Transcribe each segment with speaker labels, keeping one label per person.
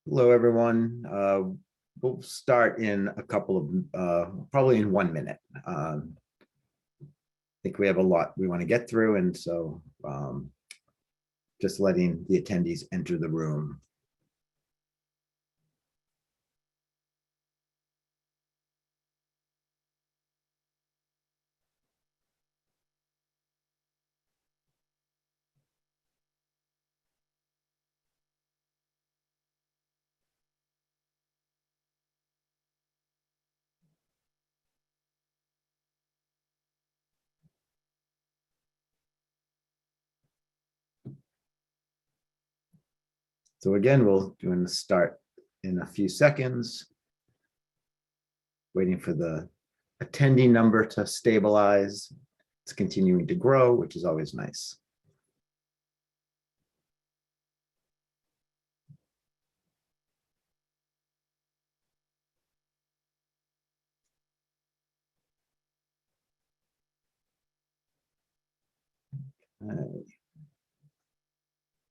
Speaker 1: Hello, everyone. We'll start in a couple of, probably in 1 minute. I think we have a lot we want to get through, and so just letting the attendees enter the room. So again, we'll do the start in a few seconds, waiting for the attendee number to stabilize. It's continuing to grow, which is always nice.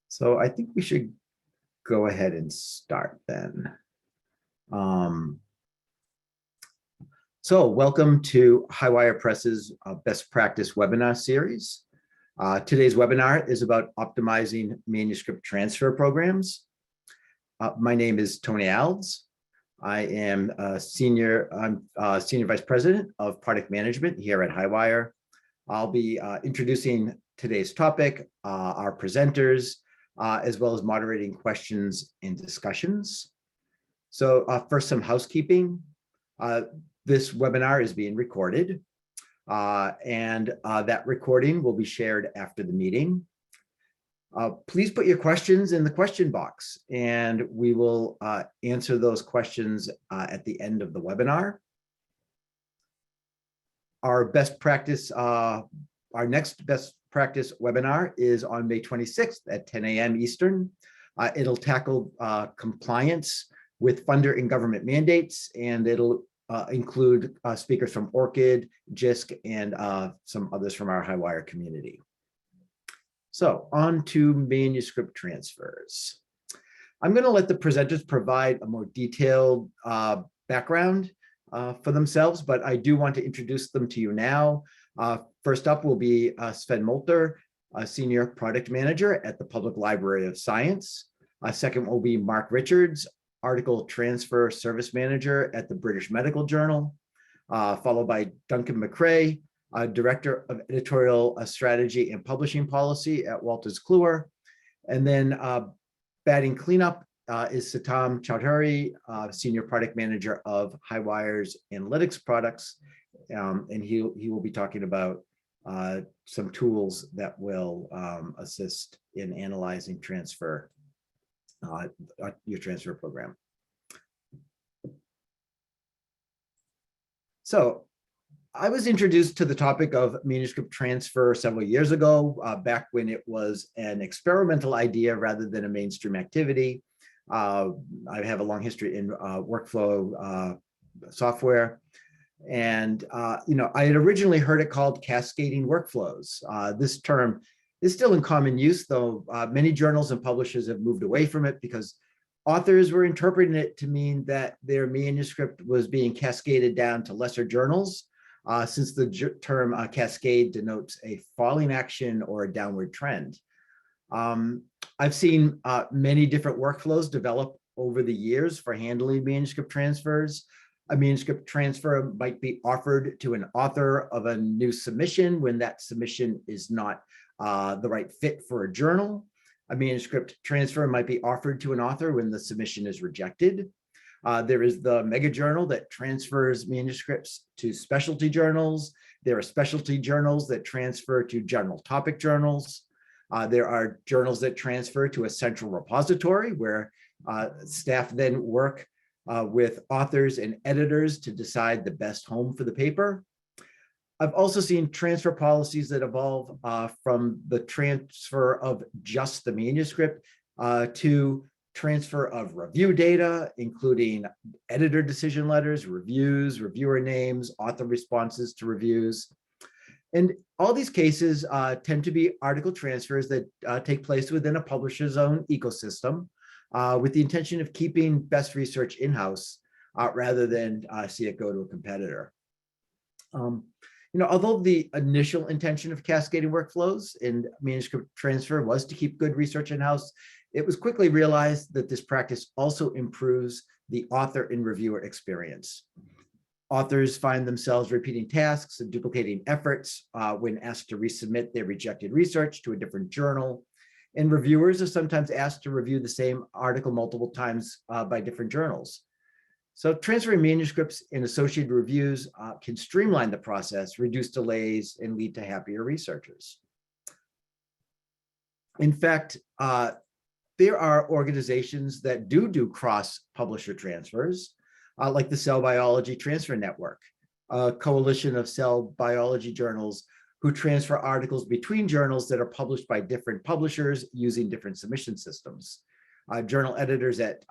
Speaker 1: So I think we should go ahead and start then. So welcome to HighWire Press's Best Practice webinar series. Today's webinar is about optimizing manuscript transfer programs. My name is Tony Alves. I am Senior Vice President of Product Management here at HighWire. I'll be introducing today's topic, our presenters, as well as moderating questions and discussions. So first, some housekeeping. This webinar is being recorded, and that recording will be shared after the meeting. Please put your questions in the question box, and we will answer those questions at the end of the webinar. Our next best practice webinar is on May 26th at 10 a.m. Eastern. It'll tackle compliance with funder and government mandates, and it'll include speakers from ORCID, JISC, and some others from our HighWire community. So on to manuscript transfers. I'm going to let the presenters provide a more detailed background for themselves, but I do want to introduce them to you now. First up will be Sven Molter, a Senior Product Manager at the Public Library of Science. Second will be Mark Richards, Article Transfer Service Manager at the British Medical Journal, followed by Duncan Mcrae, Director of Editorial Strategy and Publishing Policy at Wolters Kluwer. And then batting cleanup is Satam Choudhury, Senior Product Manager of HighWire's Analytics Products. And he will be talking about some tools that will assist in analyzing your transfer program. So I was introduced to the topic of manuscript transfer several years ago, back when it was an experimental idea rather than a mainstream activity. I have a long history in workflow software. And, I had originally heard it called Cascading Workflows. This term is still in common use, though many journals and publishers have moved away from it because authors were interpreting it to mean that their manuscript was being cascaded down to lesser journals, since the term cascade denotes a falling action or a downward trend. I've seen many different workflows develop over the years for handling manuscript transfers. A manuscript transfer might be offered to an author of a new submission when that submission is not the right fit for a journal. A manuscript transfer might be offered to an author when the submission is rejected. There is the mega journal that transfers manuscripts to specialty journals. There are specialty journals that transfer to general topic journals. There are journals that transfer to a central repository where staff then work with authors and editors to decide the best home for the paper. I've also seen transfer policies that evolve from the transfer of just the manuscript to transfer of review data, including editor decision letters, reviews, reviewer names, author responses to reviews. And all these cases tend to be article transfers that take place within a publisher's own ecosystem. with the intention of keeping best research in-house rather than see it go to a competitor. Although the initial intention of cascading workflows in manuscript transfer was to keep good research in-house, it was quickly realized that this practice also improves the author and reviewer experience. Authors find themselves repeating tasks and duplicating efforts when asked to resubmit their rejected research to a different journal. And reviewers are sometimes asked to review the same article multiple times by different journals. So transferring manuscripts and associated reviews can streamline the process, reduce delays, and lead to happier researchers. In fact, there are organizations that do cross-publisher transfers, like the Cell Biology Transfer Network, a coalition of cell biology journals who transfer articles between journals that are published by different publishers using different submission systems. Journal editors at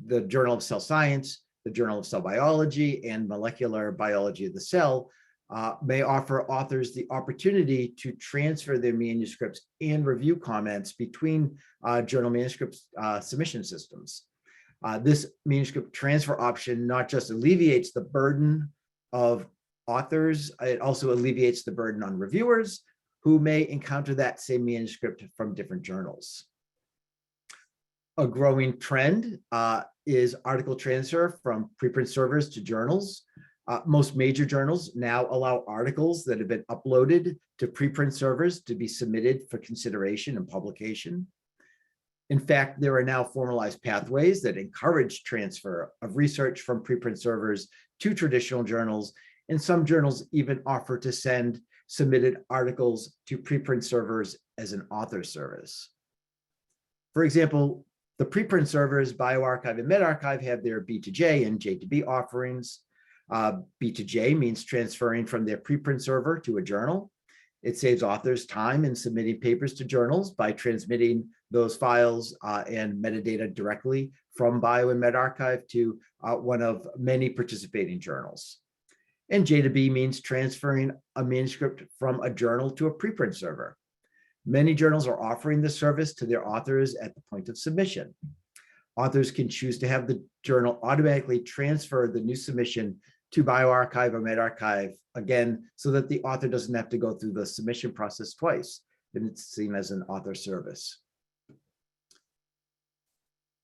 Speaker 1: the Journal of Cell Science, the Journal of Cell Biology, and Molecular Biology of the Cell may offer authors the opportunity to transfer their manuscripts and review comments between journal manuscripts submission systems. This manuscript transfer option not just alleviates the burden of authors, it also alleviates the burden on reviewers who may encounter that same manuscript from different journals. A growing trend is article transfer from preprint servers to journals. Most major journals now allow articles that have been uploaded to preprint servers to be submitted for consideration and publication. In fact, there are now formalized pathways that encourage transfer of research from preprint servers to traditional journals, and some journals even offer to send submitted articles to preprint servers as an author service. For example, the preprint servers, bioRxiv and medRxiv, have their B2J and J2B offerings. B2J means transferring from their preprint server to a journal. It saves authors time in submitting papers to journals by transmitting those files and metadata directly from Bio and medRxiv to one of many participating journals. And J2B means transferring a manuscript from a journal to a preprint server. Many journals are offering this service to their authors at the point of submission. Authors can choose to have the journal automatically transfer the new submission to bioRxiv or medRxiv, again, so that the author doesn't have to go through the submission process twice, and it's seen as an author service.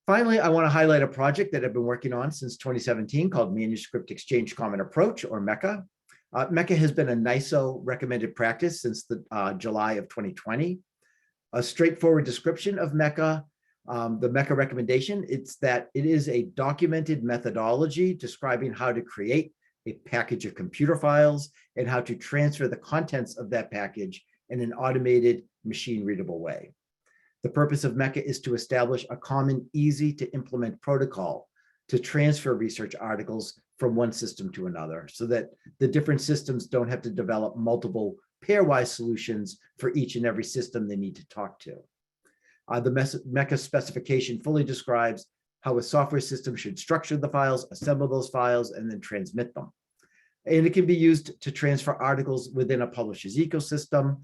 Speaker 1: Finally, I want to highlight a project that I've been working on since 2017 called Manuscript Exchange Common Approach, or MECA. MECA has been a NISO recommended practice since the July of 2020. A straightforward description of MECA, the MECA recommendation, it's that it is a documented methodology describing how to create a package of computer files and how to transfer the contents of that package in an automated, machine-readable way. The purpose of MECA is to establish a common, easy-to-implement protocol to transfer research articles from one system to another so that the different systems don't have to develop multiple pairwise solutions for each and every system they need to talk to. The MECA specification fully describes how a software system should structure the files, assemble those files, and then transmit them. And it can be used to transfer articles within a publisher's ecosystem,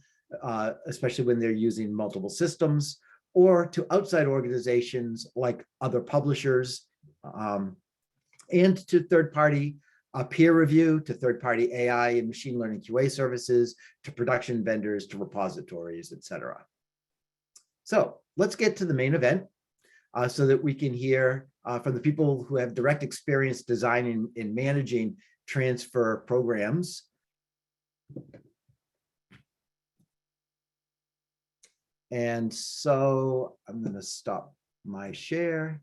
Speaker 1: especially when they're using multiple systems, or to outside organizations like other publishers, and to third-party peer review, to third-party AI and machine learning QA services, to production vendors, to repositories, etc. So let's get to the main event so that we can hear from the people who have direct experience designing and managing transfer programs. And so I'm going to stop my share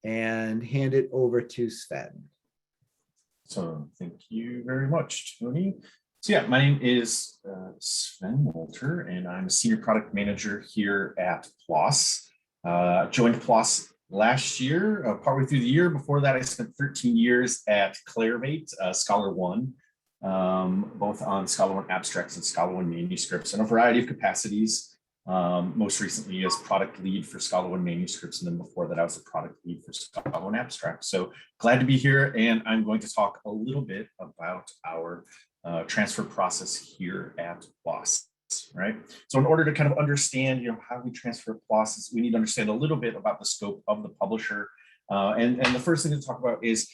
Speaker 1: and hand it over to Sven.
Speaker 2: So thank you very much, Tony. So yeah, my name is Sven Molter, and I'm a senior product manager here at PLOS. Joined PLOS last year, partway through the year. Before that, I spent 13 years at Clarivate, Scholar One, both on Scholar One abstracts and Scholar One manuscripts in a variety of capacities. Most recently as product lead for Scholar One manuscripts, and then before that I was a product lead for Scholar One abstracts. So glad to be here, and I'm going to talk a little bit about our transfer process here at PLOS. right? So in order to kind of understand, how we transfer PLOS, we need to understand a little bit about the scope of the publisher. And the first thing to talk about is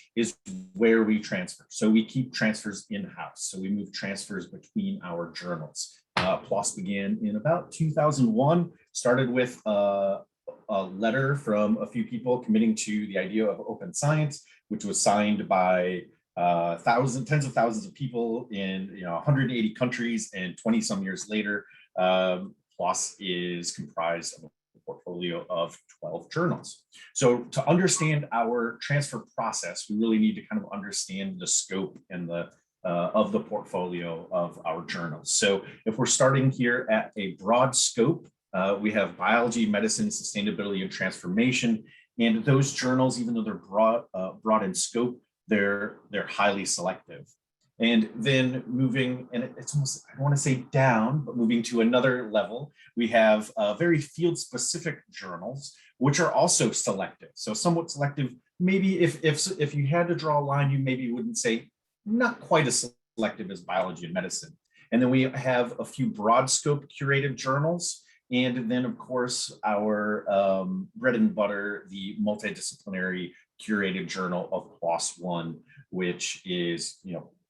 Speaker 2: where we transfer. So we keep transfers in-house. So we move transfers between our journals. PLOS began in about 2001, started with a letter from a few people committing to the idea of open science, which was signed by tens of thousands of people in 180 countries, and 20 some years later, PLOS is comprised of a portfolio of 12 journals. So to understand our transfer process, we really need to kind of understand the scope and the of the portfolio of our journals. So if we're starting here at a broad scope, we have biology, medicine, sustainability, and transformation. And those journals, even though they're broad in scope, they're highly selective. And then moving, and it's almost, I don't want to say down, but moving to another level, we have very field-specific journals, which are also selective. So somewhat selective. Maybe if you had to draw a line, you maybe wouldn't say not quite as selective as biology and medicine. And then we have a few broad scope curated journals. And then, of course, our bread and butter, the multidisciplinary curated journal of PLOS One, which is,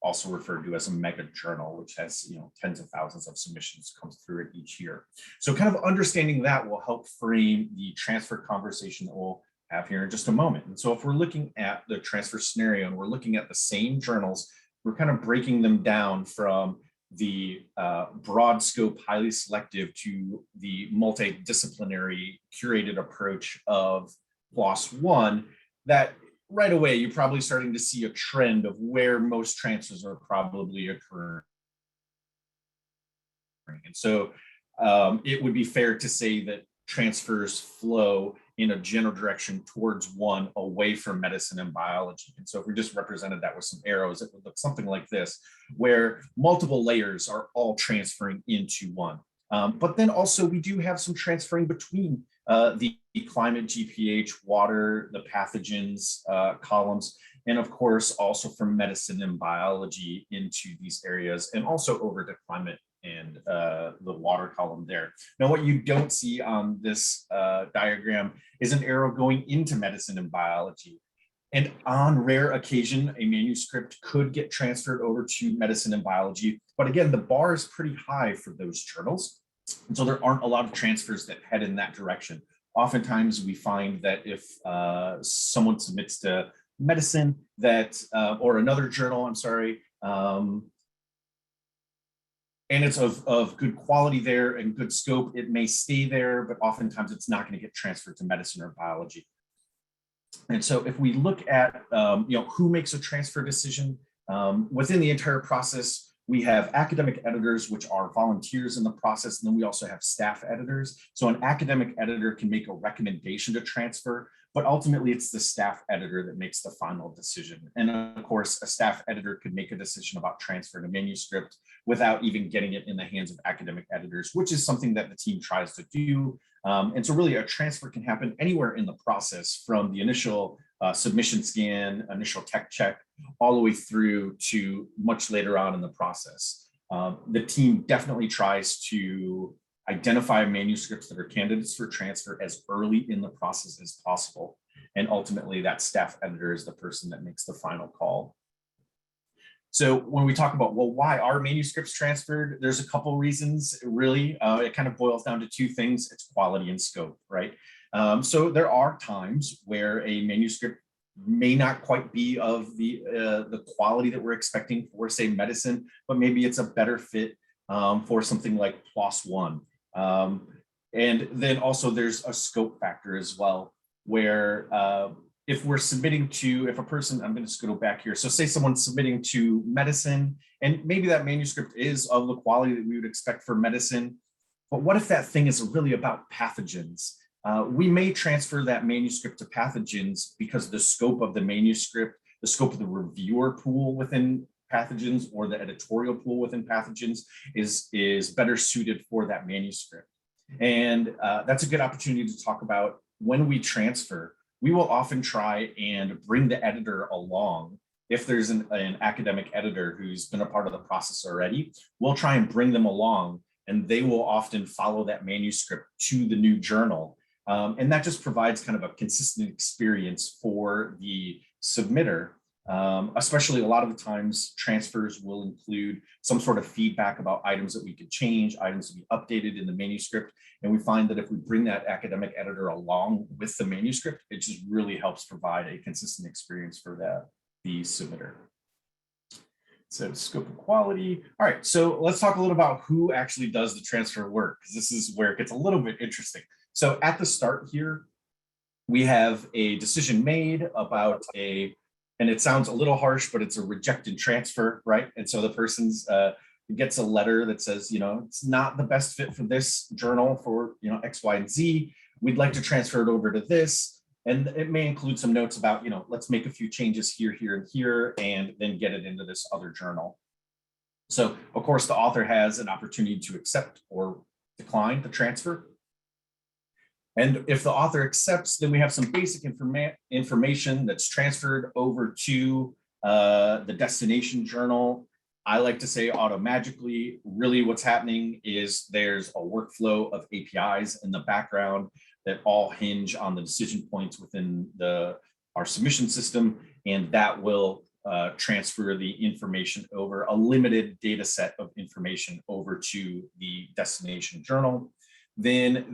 Speaker 2: also referred to as a mega journal, which has, tens of thousands of submissions come through it each year. So kind of understanding that will help frame the transfer conversation that we'll have here in just a moment. And so if we're looking at the transfer scenario and we're looking at the same journals, we're kind of breaking them down from the broad scope, highly selective to the multidisciplinary curated approach of PLOS One, that right away, you're probably starting to see a trend of where most transfers are probably occurring. And so it would be fair to say that transfers flow in a general direction towards one, away from medicine and biology. And so if we just represented that with some arrows, it would look something like this, where multiple layers are all transferring into one. But then also we do have some transferring between the climate, GPH, water, the pathogens columns, and of course also from medicine and biology into these areas, and also over to climate and the water column there. Now, what you don't see on this diagram is an arrow going into medicine and biology. And on rare occasion, a manuscript could get transferred over to medicine and biology. But again, the bar is pretty high for those journals. And so there aren't a lot of transfers that head in that direction. Oftentimes we find that if someone submits to medicine that, or another journal, I'm sorry, and it's of good quality there and good scope, it may stay there, but oftentimes it's not going to get transferred to medicine or biology. And so if we look at who makes a transfer decision within the entire process, we have academic editors, which are volunteers in the process, and then we also have staff editors. So an academic editor can make a recommendation to transfer, but ultimately it's the staff editor that makes the final decision. And of course, a staff editor could make a decision about transferring a manuscript without even getting it in the hands of academic editors, which is something that the team tries to do. And so really a transfer can happen anywhere in the process, from the initial submission scan, initial tech check, all the way through to much later on in the process. The team definitely tries to identify manuscripts that are candidates for transfer as early in the process as possible. And ultimately that staff editor is the person that makes the final call. So when we talk about, well, why are manuscripts transferred? There's a couple reasons, really. It kind of boils down to two things. It's quality and scope, right? So there are times where a manuscript may not quite be of the quality that we're expecting for, say, medicine, but maybe it's a better fit for something like PLOS One. And then also there's a scope factor as well, where if we're submitting to, if a person, I'm going to go back here. So say someone's submitting to medicine, and maybe that manuscript is of the quality that we would expect for medicine, but what if that thing is really about pathogens? We may transfer that manuscript to pathogens because the scope of the manuscript, the scope of the reviewer pool within pathogens, or the editorial pool within pathogens is better suited for that manuscript. And that's a good opportunity to talk about when we transfer. We will often try and bring the editor along. If there's an academic editor who's been a part of the process already, we'll try and bring them along and they will often follow that manuscript to the new journal. And that just provides kind of a consistent experience for the submitter. Especially a lot of the times transfers will include some sort of feedback about items that we could change, items to be updated in the manuscript. And we find that if we bring that academic editor along with the manuscript, it just really helps provide a consistent experience for the submitter. So scope and quality. All right, so let's talk a little about who actually does the transfer work, because this is where it gets a little bit interesting. So at the start here, we have a decision made about and it sounds a little harsh, but it's a rejected transfer, right? And so the person's gets a letter that says, it's not the best fit for this journal for, X, Y, and Z. We'd like to transfer it over to this. And it may include some notes about, let's make a few changes here, here, and here, and then get it into this other journal. So of course, the author has an opportunity to accept or decline the transfer. And if the author accepts, then we have some basic information that's transferred over to the destination journal. I like to say automagically. Really what's happening is there's a workflow of APIs in the background that all hinge on the decision points within our submission system, and that will transfer the information over, a limited data set of information over to the destination journal. Then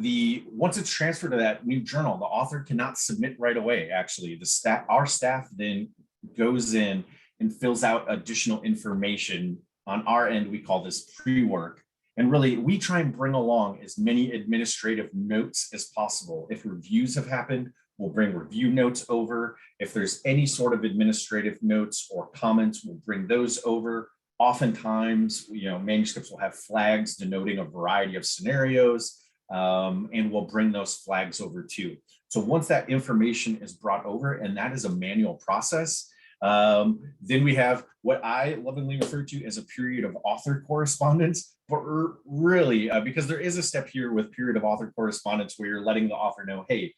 Speaker 2: once it's transferred to that new journal, the author cannot submit right away. Actually, our staff then goes in and fills out additional information. On our end, we call this pre-work. And really, we try and bring along as many administrative notes as possible. If reviews have happened, we'll bring review notes over. If there's any sort of administrative notes or comments, we'll bring those over. Oftentimes, manuscripts will have flags denoting a variety of scenarios. And we'll bring those flags over too. So once that information is brought over, and that is a manual process, then we have what I lovingly refer to as a period of author correspondence. But really, because there is a step here with period of author correspondence where you're letting the author know, hey,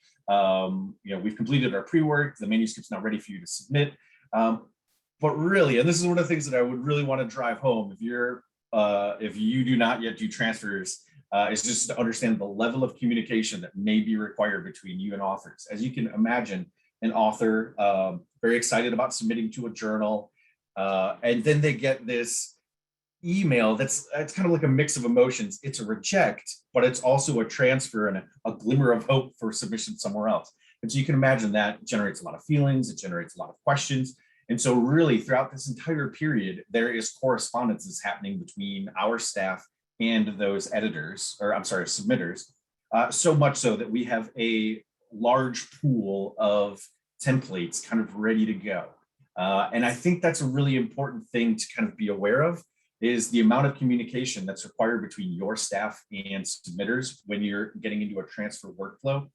Speaker 2: we've completed our pre-work, the manuscript's not ready for you to submit. But really, and this is one of the things that I would really want to drive home if you do not yet do transfers, is just to understand the level of communication that may be required between you and authors. As you can imagine, an author very excited about submitting to a journal, and then they get this email it's kind of like a mix of emotions. It's a reject, but it's also a transfer and a glimmer of hope for submission somewhere else. And so you can imagine that generates a lot of feelings, it generates a lot of questions. And so really throughout this entire period, there is correspondences happening between our staff and those submitters, so much so that we have a large pool of templates kind of ready to go. And I think that's a really important thing to kind of be aware of, is the amount of communication that's required between your staff and submitters when you're getting into a transfer workflow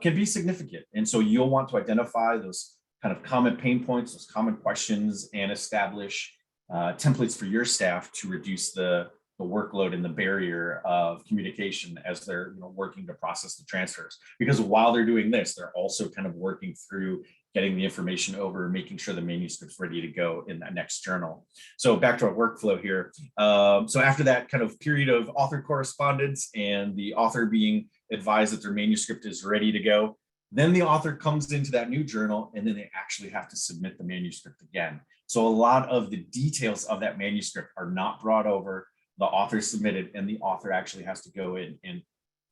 Speaker 2: can be significant. And so you'll want to identify those kind of common pain points, those common questions, and establish templates for your staff to reduce the workload and the barrier of communication as they're working to process the transfers. Because while they're doing this, they're also kind of working through getting the information over, making sure the manuscript's ready to go in that next journal. So back to our workflow here. So after that kind of period of author correspondence and the author being advised that their manuscript is ready to go, then the author comes into that new journal, and then they actually have to submit the manuscript again. So a lot of the details of that manuscript are not brought over. The author submitted, and the author actually has to go in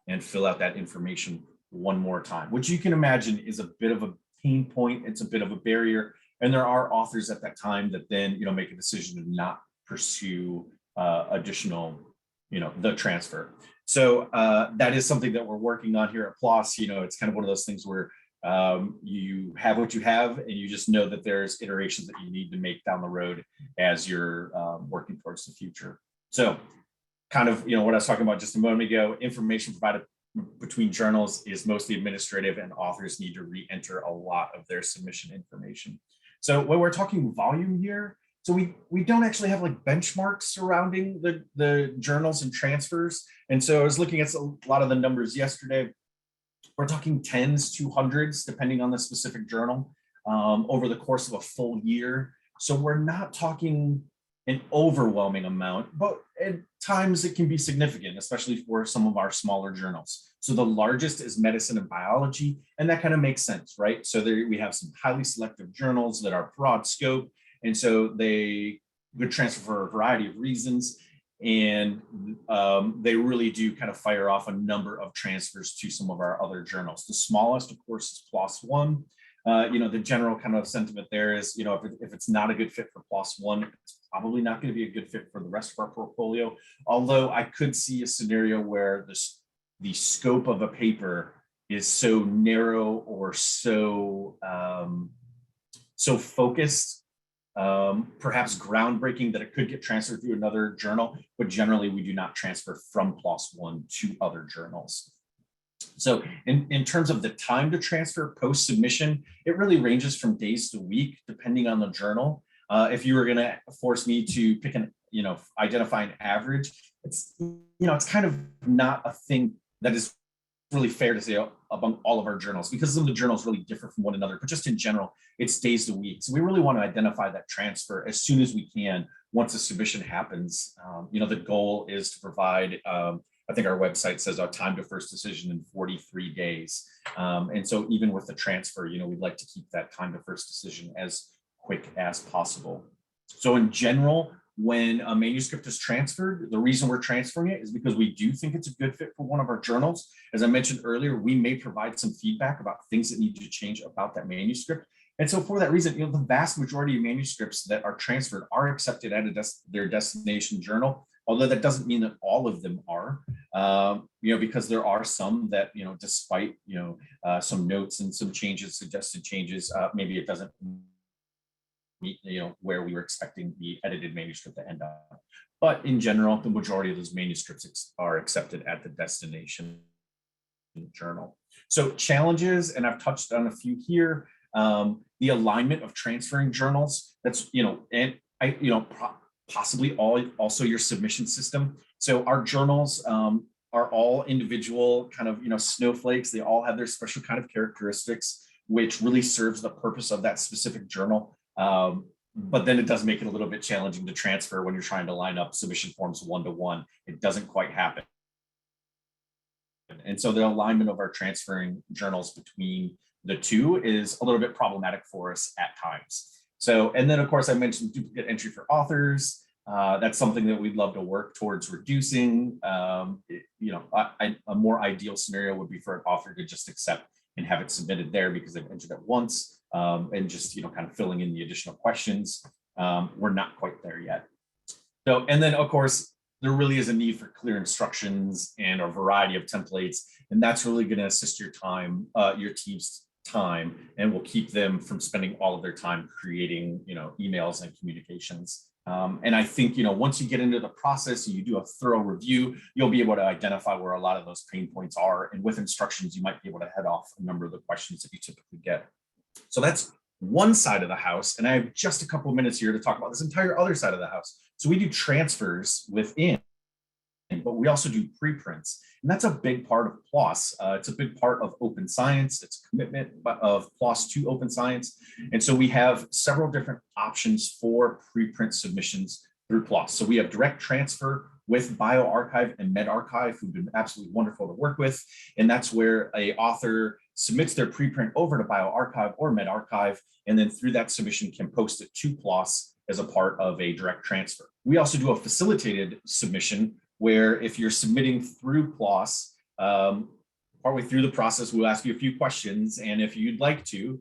Speaker 2: and fill out that information one more time, which you can imagine is a bit of a pain point. It's a bit of a barrier. And there are authors at that time that then, make a decision to not pursue additional, the transfer. So that is something that we're working on here at PLOS. It's kind of one of those things where you have what you have, and you just know that there's iterations that you need to make down the road as you're working towards the future. So kind of, what I was talking about just a moment ago, information provided between journals is mostly administrative, and authors need to re-enter a lot of their submission information. So when we're talking volume here, so we don't actually have like benchmarks surrounding the journals and transfers. And so I was looking at a lot of the numbers yesterday. We're talking tens to hundreds, depending on the specific journal, over the course of a full year. So we're not talking an overwhelming amount, but at times it can be significant, especially for some of our smaller journals. So the largest is medicine and biology, and that kind of makes sense, right? So there we have some highly selective journals that are broad scope, and so they would transfer for a variety of reasons, and they really do kind of fire off a number of transfers to some of our other journals. The smallest, of course, is PLOS One. The general kind of sentiment there is, if it's not a good fit for PLOS One, it's probably not going to be a good fit for the rest of our portfolio. Although I could see a scenario where the scope of a paper is so narrow or so focused, perhaps groundbreaking, that it could get transferred to another journal. But generally, we do not transfer from PLOS One to other journals. So in terms of the time to transfer post-submission, it really ranges from days to week, depending on the journal. If you were going to force me to pick identify an average, it's kind of not a thing that is really fair to say among all of our journals, because some of the journals really differ from one another, but just in general, it's days to week. So we really want to identify that transfer as soon as we can once a submission happens. The goal is to provide, I think our website says our time to first decision in 43 days. And so even with the transfer, we'd like to keep that time to first decision as quick as possible. So in general, when a manuscript is transferred, the reason we're transferring it is because we do think it's a good fit for one of our journals. As I mentioned earlier, we may provide some feedback about things that need to change about that manuscript. And so for that reason, the vast majority of manuscripts that are transferred are accepted at their destination journal, although that doesn't mean that all of them are, because there are some that, despite, some notes and some changes, suggested changes, maybe it doesn't meet, where we were expecting the edited manuscript to end up. But in general, the majority of those manuscripts are accepted at the destination journal. So challenges, and I've touched on a few here, the alignment of transferring journals, that's, possibly also your submission system. So our journals are all individual kind of, snowflakes. They all have their special kind of characteristics, which really serves the purpose of that specific journal. But then it does make it a little bit challenging to transfer when you're trying to line up submission forms one-to-one. It doesn't quite happen. And so the alignment of our transferring journals between the two is a little bit problematic for us at times. So, and then of course I mentioned duplicate entry for authors. That's something that we'd love to work towards reducing. A more ideal scenario would be for an author to just accept and have it submitted there because they've entered it once, and just, kind of filling in the additional questions. We're not quite there yet. So, and then of course, there really is a need for clear instructions and a variety of templates. And that's really going to assist your team's time, and will keep them from spending all of their time creating, emails and communications. And I think, once you get into the process and you do a thorough review, you'll be able to identify where a lot of those pain points are. And with instructions, you might be able to head off a number of the questions that you typically get. So that's one side of the house. And I have just a couple of minutes here to talk about this entire other side of the house. So we do transfers within, but we also do preprints. And that's a big part of PLOS. It's a big part of open science. It's a commitment of PLOS to open science. And so we have several different options for preprint submissions through PLOS. So we have direct transfer with bioRxiv and medRxiv, who've been absolutely wonderful to work with. And that's where an author submits their preprint over to bioRxiv or medRxiv, and then through that submission can post it to PLOS as a part of a direct transfer. We also do a facilitated submission, where if you're submitting through PLOS, partway through the process, we'll ask you a few questions. And if you'd like to,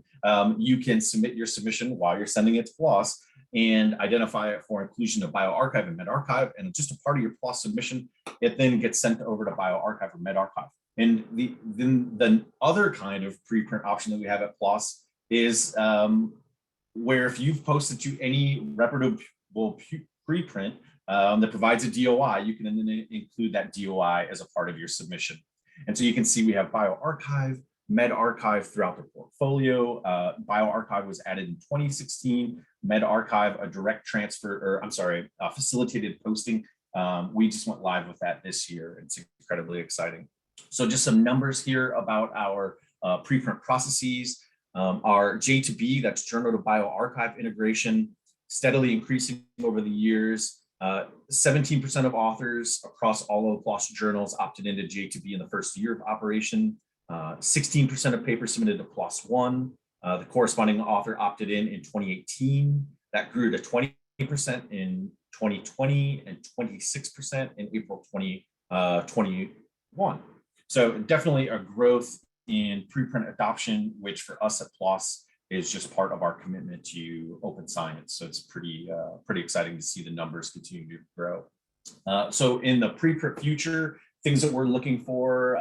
Speaker 2: you can submit your submission while you're sending it to PLOS and identify it for inclusion of bioRxiv and medRxiv. And just a part of your PLOS submission, it then gets sent over to bioRxiv or medRxiv. And the other kind of preprint option that we have at PLOS is where if you've posted to any reputable preprint that provides a DOI, you can then include that DOI as a part of your submission. And so you can see we have bioRxiv, medRxiv throughout the portfolio. bioRxiv was added in 2016, medRxiv, a direct transfer, facilitated posting. We just went live with that this year. It's incredibly exciting. So just some numbers here about our preprint processes. Our J2B, that's journal to bioRxiv integration, steadily increasing over the years. 17% of authors across all of PLOS journals opted into J2B in the first year of operation. 16% of papers submitted to PLOS 1. The corresponding author opted in 2018. That grew to 20% in 2020 and 26% in April 2021. So definitely a growth in preprint adoption, which for us at PLOS is just part of our commitment to open science. So it's pretty exciting to see the numbers continue to grow. So in the preprint future, things that we're looking for,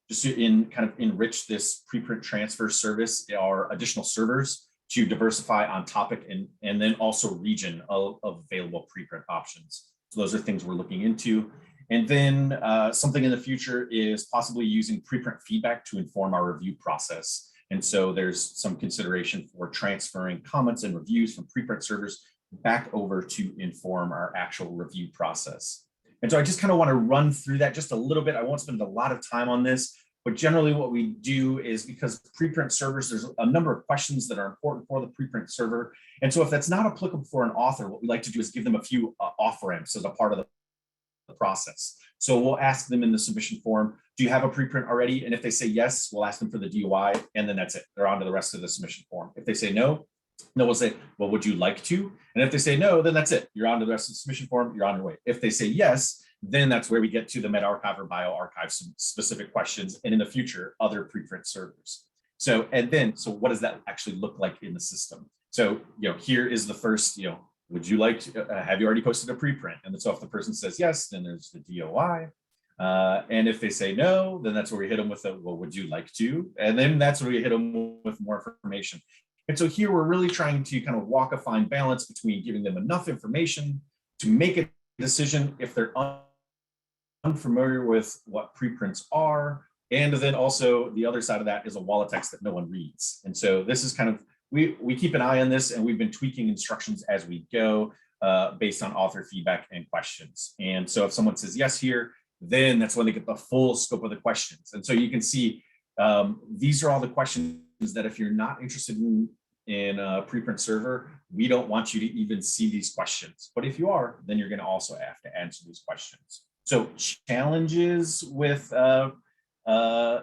Speaker 2: just to kind of enrich this preprint transfer service are additional servers to diversify on topic and then also region of available preprint options. So those are things we're looking into. And then something in the future is possibly using preprint feedback to inform our review process. And so there's some consideration for transferring comments and reviews from preprint servers back over to inform our actual review process. And so I just kind of want to run through that just a little bit. I won't spend a lot of time on this, but generally what we do is, because preprint servers, there's a number of questions that are important for the preprint server. And so if that's not applicable for an author, what we like to do is give them a few off-ramps as a part of the process. So we'll ask them in the submission form, do you have a preprint already? And if they say yes, we'll ask them for the DOI, and then that's it. They're on to the rest of the submission form. If they say no, then we'll say, well, would you like to? And if they say no, then that's it. You're on to the rest of the submission form. You're on your way. If they say yes, then that's where we get to the medRxiv or bioRxiv, some specific questions, and in the future, other preprint servers. So, and then, so what does that actually look like in the system? So, here is the first, would you like to, have you already posted a preprint? And so if the person says yes, then there's the DOI. And if they say no, then that's where we hit them with the, well, would you like to? And then that's where we hit them with more information. And so here we're really trying to kind of walk a fine balance between giving them enough information to make a decision if they're unfamiliar with what preprints are. And then also the other side of that is a wall of text that no one reads. And so this is kind of, we keep an eye on this, and we've been tweaking instructions as we go based on author feedback and questions. And so if someone says yes here, then that's when they get the full scope of the questions. And so you can see these are all the questions that if you're not interested in a preprint server, we don't want you to even see these questions. But if you are, then you're going to also have to answer these questions. So challenges with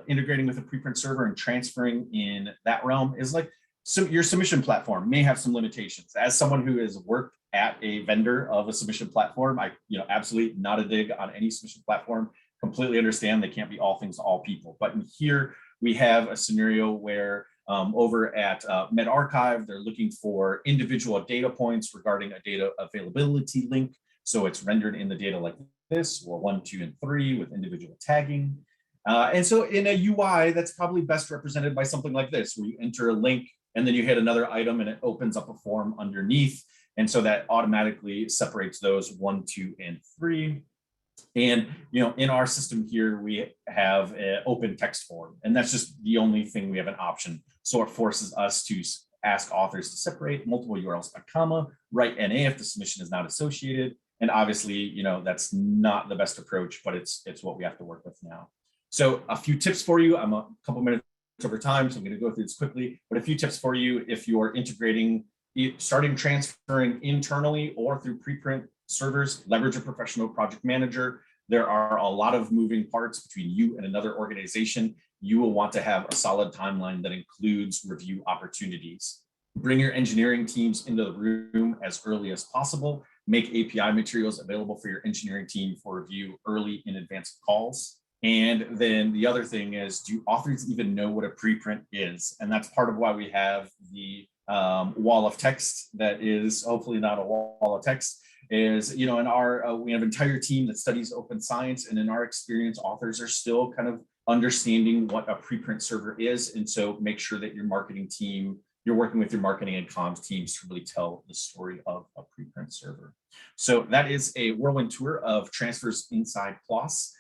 Speaker 2: integrating with a preprint server and transferring in that realm is like, so your submission platform may have some limitations. As someone who has worked at a vendor of a submission platform, I absolutely not a dig on any submission platform, completely understand they can't be all things to all people. But in here, we have a scenario where over at medRxiv, they're looking for individual data points regarding a data availability link. So it's rendered in the data like this, or 1, 2, and 3 with individual tagging. And so in a UI, that's probably best represented by something like this, where you enter a link and then you hit another item and it opens up a form underneath. And so that automatically separates those 1, 2, and 3. And in our system here, we have an open text form, and that's just the only thing we have an option. So it forces us to ask authors to separate multiple URLs by comma, write NA if the submission is not associated. And obviously, that's not the best approach, but it's what we have to work with now. So a few tips for you. I'm a couple minutes over time, so I'm going to go through this quickly, but a few tips for you if you're integrating, starting transferring internally or through preprint servers. Leverage a professional project manager. There are a lot of moving parts between you and another organization. You will want to have a solid timeline that includes review opportunities. Bring your engineering teams into the room as early as possible. Make API materials available for your engineering team for review early in advance of calls. And then the other thing is, do authors even know what a preprint is? And that's part of why we have the wall of text that is hopefully not a wall of text. Is, in our, we have an entire team that studies open science, and in our experience, authors are still kind of understanding what a preprint server is. And so make sure that your marketing team, you're working with your marketing and comms teams to really tell the story of a preprint server. So that is a whirlwind tour of transfers inside PLOS.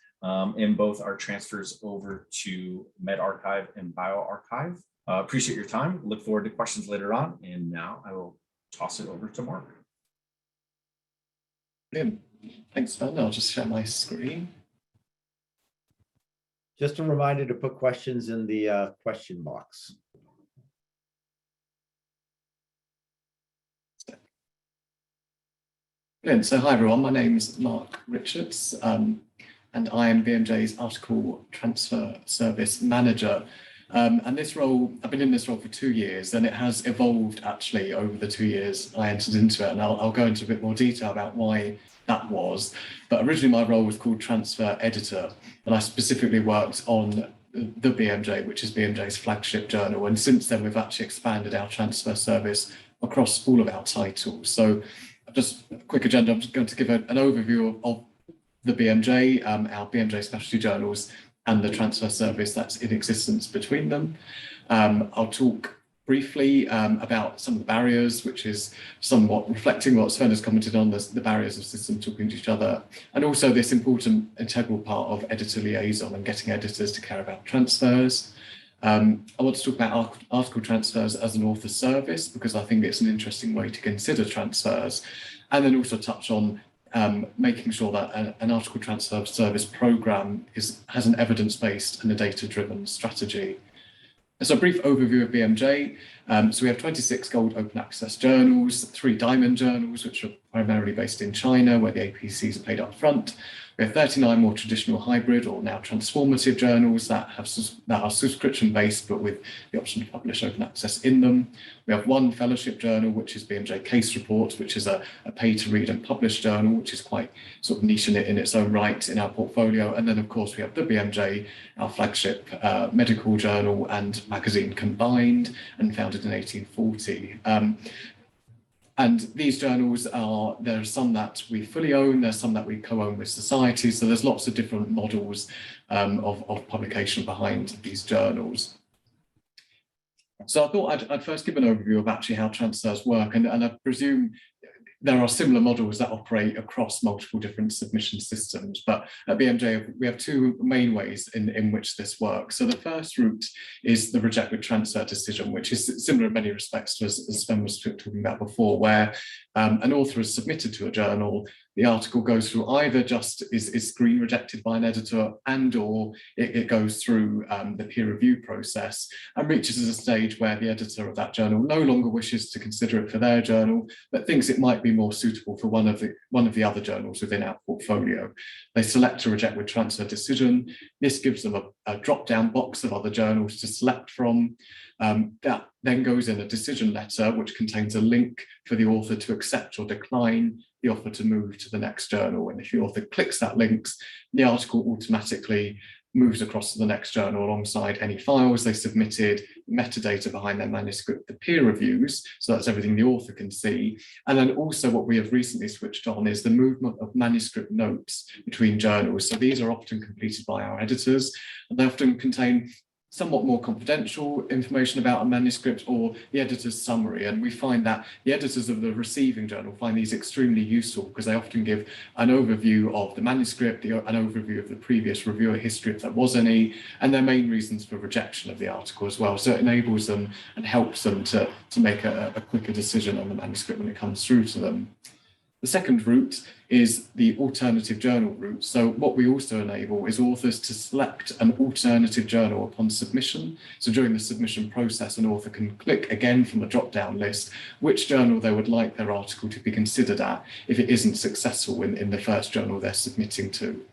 Speaker 2: In both our transfers over to medRxiv and bioRxiv. Appreciate your time. Look forward to questions later on. And now I will toss it over to Mark.
Speaker 3: Brilliant. Thanks, Sven. I'll just share my screen.
Speaker 1: Just a reminder to put questions in the question box.
Speaker 3: Brilliant. So hi everyone, my name's Mark Richards, and I am BMJ's Article Transfer Service Manager. And this role, I've been in this role for 2 years, and it has evolved actually over the 2 years I entered into it. And I'll go into a bit more detail about why that was. But originally my role was called Transfer Editor, and I specifically worked on the BMJ, which is BMJ's flagship journal. And since then, we've actually expanded our transfer service across all of our titles. So just a quick agenda, I'm just going to give an overview of the BMJ, our BMJ specialty journals, and the transfer service that's in existence between them. I'll talk briefly about some of the barriers, which is somewhat reflecting what Sven has commented on, the barriers of systems talking to each other, and also this important integral part of editor liaison and getting editors to care about transfers. I want to talk about article transfers as an author service, because I think it's an interesting way to consider transfers, and then also touch on making sure that an article transfer service program has an evidence-based and a data-driven strategy. So a brief overview of BMJ. So we have 26 gold open access journals, 3 diamond journals, which are primarily based in China, where the APCs are paid up front. We have 39 more traditional hybrid or now transformative journals that are subscription-based, but with the option to publish open access in them. We have 1 fellowship journal, which is BMJ Case Reports, which is a pay-to-read and publish journal, which is quite sort of niche in its own right in our portfolio. And then, of course, we have the BMJ, our flagship medical journal and magazine combined, and founded in 1840. And these journals there are some that we fully own, there's some that we co-own with societies, so there's lots of different models of publication behind these journals. So I thought I'd first give an overview of actually how transfers work, and I presume there are similar models that operate across multiple different submission systems, but at BMJ we have 2 main ways in which this works. So the first route is the reject with transfer decision, which is similar in many respects to as Sven was talking about before, where an author is submitted to a journal, the article goes through either just is screen rejected by an editor, and or it goes through the peer review process and reaches a stage where the editor of that journal no longer wishes to consider it for their journal, but thinks it might be more suitable for one of the other journals within our portfolio. They select a reject with transfer decision. This gives them a drop-down box of other journals to select from. That then goes in a decision letter, which contains a link for the author to accept or decline the offer to move to the next journal. And if the author clicks that link, the article automatically moves across to the next journal alongside any files they submitted, metadata behind their manuscript, the peer reviews, so that's everything the author can see. And then also what we have recently switched on is the movement of manuscript notes between journals. So these are often completed by our editors, and they often contain somewhat more confidential information about a manuscript or the editor's summary. And we find that the editors of the receiving journal find these extremely useful because they often give an overview of the manuscript, an overview of the previous reviewer history, if there was any, and their main reasons for rejection of the article as well. So it enables them and helps them to make a quicker decision on the manuscript when it comes through to them. The second route is the alternative journal route. So what we also enable is authors to select an alternative journal upon submission. So during the submission process, an author can click again from a drop-down list which journal they would like their article to be considered at if it isn't successful in the first journal they're submitting to.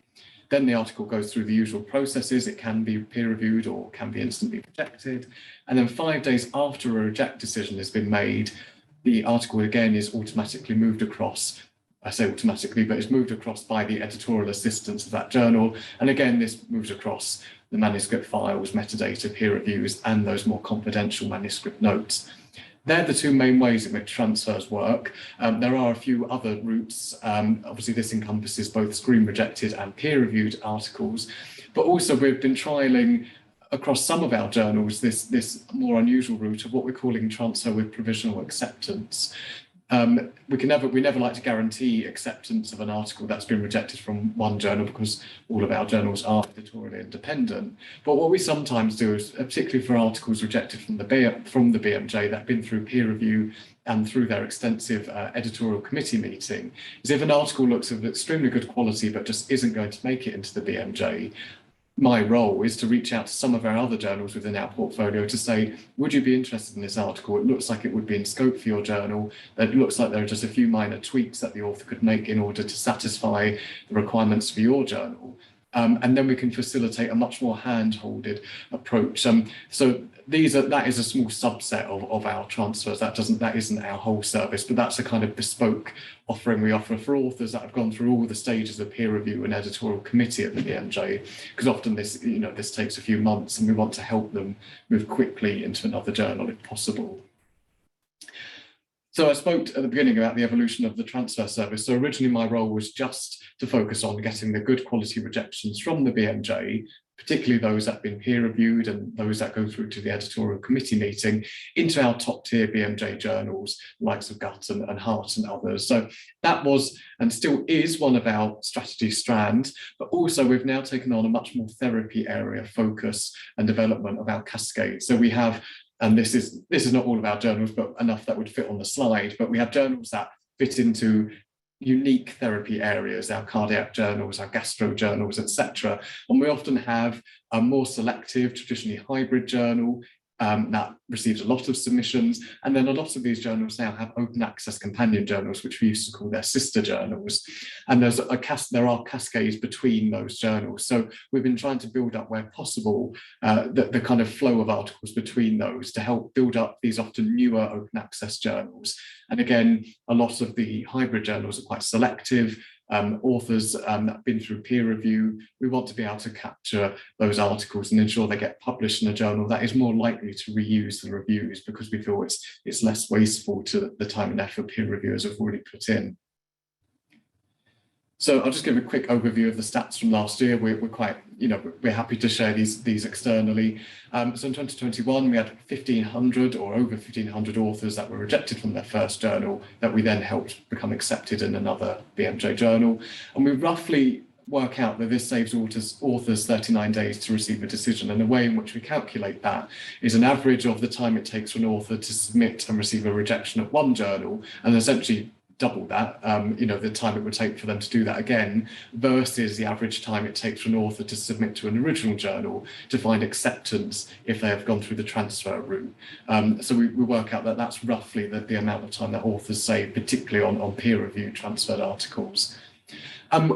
Speaker 3: Then the article goes through the usual processes. It can be peer-reviewed or can be instantly rejected. And then 5 days after a reject decision has been made, the article again is automatically moved across. I say automatically, but it's moved across by the editorial assistants of that journal. And again, this moves across the manuscript files, metadata, peer reviews, and those more confidential manuscript notes. They're the 2 main ways in which transfers work. There are a few other routes. Obviously, this encompasses both screen rejected and peer reviewed articles, but also we've been trialing across some of our journals this more unusual route of what we're calling transfer with provisional acceptance. We never like to guarantee acceptance of an article that's been rejected from one journal because all of our journals are editorially independent. But what we sometimes do is, particularly for articles rejected from the BMJ that have been through peer review and through their extensive editorial committee meeting, is if an article looks of extremely good quality but just isn't going to make it into the BMJ, my role is to reach out to some of our other journals within our portfolio to say, would you be interested in this article? It looks like it would be in scope for your journal. It looks like there are just a few minor tweaks that the author could make in order to satisfy the requirements for your journal. And then we can facilitate a much more hand-holded approach. So that is a small subset of our transfers. That isn't our whole service, but that's a kind of bespoke offering we offer for authors that have gone through all the stages of peer review and editorial committee at the BMJ, because often this takes a few months, and we want to help them move quickly into another journal if possible. So I spoke at the beginning about the evolution of the transfer service. So originally my role was just to focus on getting the good quality rejections from the BMJ, particularly those that have been peer reviewed and those that go through to the editorial committee meeting, into our top tier BMJ journals, likes of Gut and Heart and others. So that was and still is one of our strategy strands, but also we've now taken on a much more therapy area focus and development of our cascade. So we have, and this is not all of our journals, but enough that would fit on the slide, but we have journals that fit into unique therapy areas, our cardiac journals, our gastro journals, etc. And we often have a more selective, traditionally hybrid journal that receives a lot of submissions. And then a lot of these journals now have open access companion journals, which we used to call their sister journals. And there are cascades between those journals. So we've been trying to build up where possible the kind of flow of articles between those to help build up these often newer open access journals. And again, a lot of the hybrid journals are quite selective. Authors that have been through peer review, we want to be able to capture those articles and ensure they get published in a journal that is more likely to reuse the reviews, because we feel it's less wasteful to the time and effort peer reviewers have already put in. So I'll just give a quick overview of the stats from last year. We're quite, we're happy to share these externally. So in 2021, we had 1,500 or over 1,500 authors that were rejected from their first journal that we then helped become accepted in another BMJ journal. And we roughly work out that this saves authors 39 days to receive a decision. And the way in which we calculate that is an average of the time it takes for an author to submit and receive a rejection at one journal, and essentially double that, the time it would take for them to do that again, versus the average time it takes for an author to submit to an original journal to find acceptance if they have gone through the transfer route. So we work out that that's roughly the amount of time that authors save, particularly on peer-reviewed transferred articles.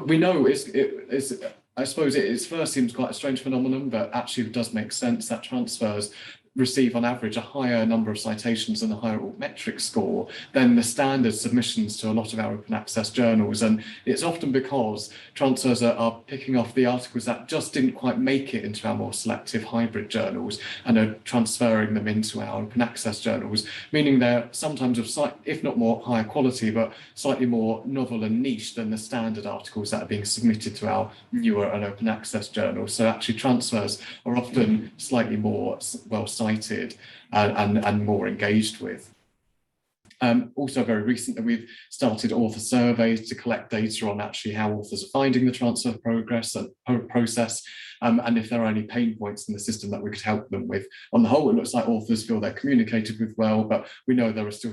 Speaker 3: We know I suppose it first seems quite a strange phenomenon, but actually it does make sense that transfers receive on average a higher number of citations and a higher metric score than the standard submissions to a lot of our open access journals. And it's often because transfers are picking off the articles that just didn't quite make it into our more selective hybrid journals and are transferring them into our open access journals, meaning they're sometimes of if not more higher quality, but slightly more novel and niche than the standard articles that are being submitted to our newer and open access journals. So actually transfers are often slightly more well cited and more engaged with. Also very recently, we've started author surveys to collect data on actually how authors are finding the transfer process and if there are any pain points in the system that we could help them with. On the whole, it looks like authors feel they're communicated with well, but we know there are still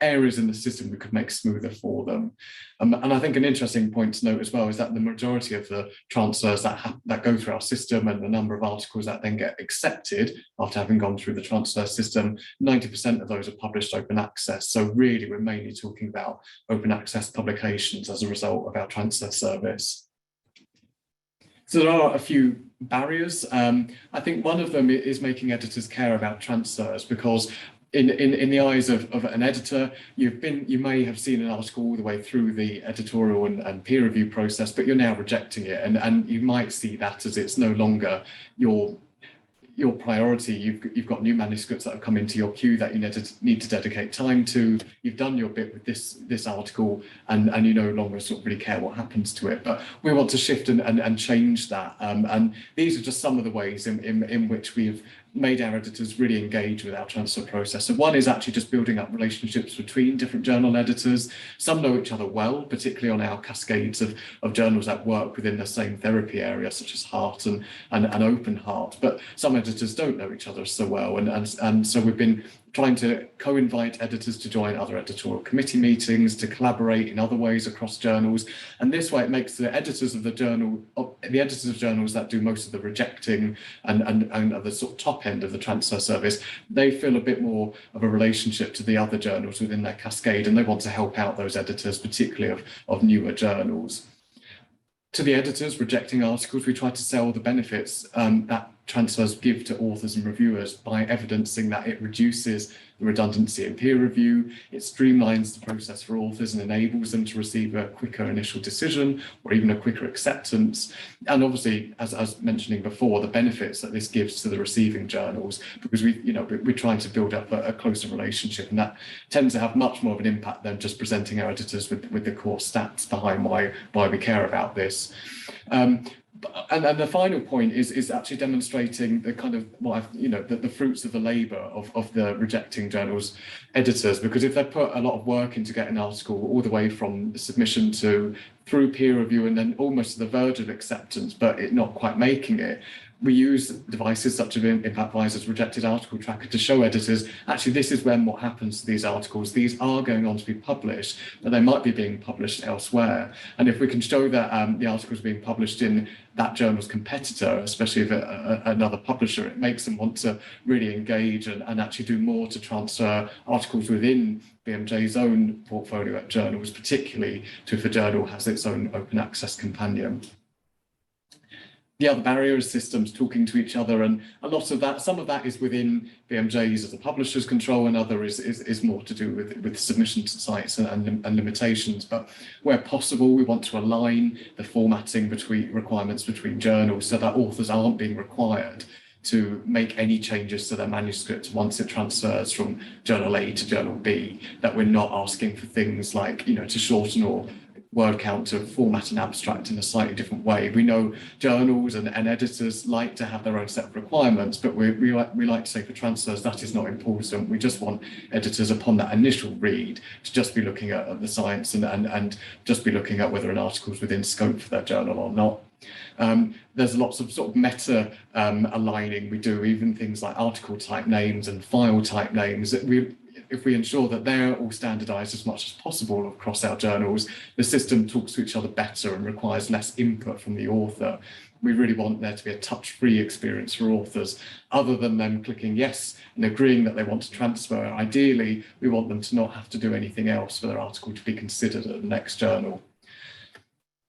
Speaker 3: areas in the system we could make smoother for them. And I think an interesting point to note as well is that the majority of the transfers that go through our system and the number of articles that then get accepted after having gone through the transfer system, 90% of those are published open access. So really, we're mainly talking about open access publications as a result of our transfer service. So there are a few barriers. I think one of them is making editors care about transfers, because in the eyes of an editor, you may have seen an article all the way through the editorial and peer review process, but you're now rejecting it, and you might see that as it's no longer your priority. You've got new manuscripts that have come into your queue that you need to dedicate time to. You've done your bit with this article, and you no longer sort of really care what happens to it. But we want to shift and change that. And these are just some of the ways in which we've made our editors really engage with our transfer process. So one is actually just building up relationships between different journal editors. Some know each other well, particularly on our cascades of journals that work within the same therapy area, such as Heart and Open Heart. But some editors don't know each other so well. And so we've been trying to co-invite editors to join other editorial committee meetings, to collaborate in other ways across journals. And this way it makes the editors of the journal, the editors of journals that do most of the rejecting and at the sort of top end of the transfer service, they feel a bit more of a relationship to the other journals within their cascade, and they want to help out those editors, particularly of newer journals. To the editors rejecting articles, we try to sell the benefits that transfers give to authors and reviewers by evidencing that it reduces the redundancy in peer review, it streamlines the process for authors and enables them to receive a quicker initial decision or even a quicker acceptance. And obviously, as I was mentioning before, the benefits that this gives to the receiving journals, because we're trying to build up a closer relationship, and that tends to have much more of an impact than just presenting our editors with the core stats behind why we care about this. And the final point is actually demonstrating the kind of the fruits of the labour of the rejecting journals editors, because if they put a lot of work into getting an article all the way from the submission through peer review and then almost to the verge of acceptance, but it not quite making it, we use devices such as ImpactVisor's Rejected Article Tracker to show editors, actually, this is when what happens to these articles. These are going on to be published, but they might be being published elsewhere. And if we can show that the articles are being published in that journal's competitor, especially if another publisher, it makes them want to really engage and actually do more to transfer articles within BMJ's own portfolio at journals, particularly if the journal has its own open access companion. The other barrier is systems talking to each other, and a lot of that, some of that is within BMJ's as a publisher's control, and other is more to do with submission to sites and limitations. But where possible, we want to align the formatting requirements between journals so that authors aren't being required to make any changes to their manuscript once it transfers from journal A to journal B, that we're not asking for things like, to shorten or word count to format an abstract in a slightly different way. We know journals and editors like to have their own set of requirements, but we like to say for transfers that is not important. We just want editors upon that initial read to just be looking at the science and just be looking at whether an article is within scope for their journal or not. There's lots of sort of meta aligning we do, even things like article type names and file type names. If we ensure that they're all standardized as much as possible across our journals, the system talks to each other better and requires less input from the author. We really want there to be a touch-free experience for authors, other than them clicking yes and agreeing that they want to transfer. Ideally, we want them to not have to do anything else for their article to be considered at the next journal.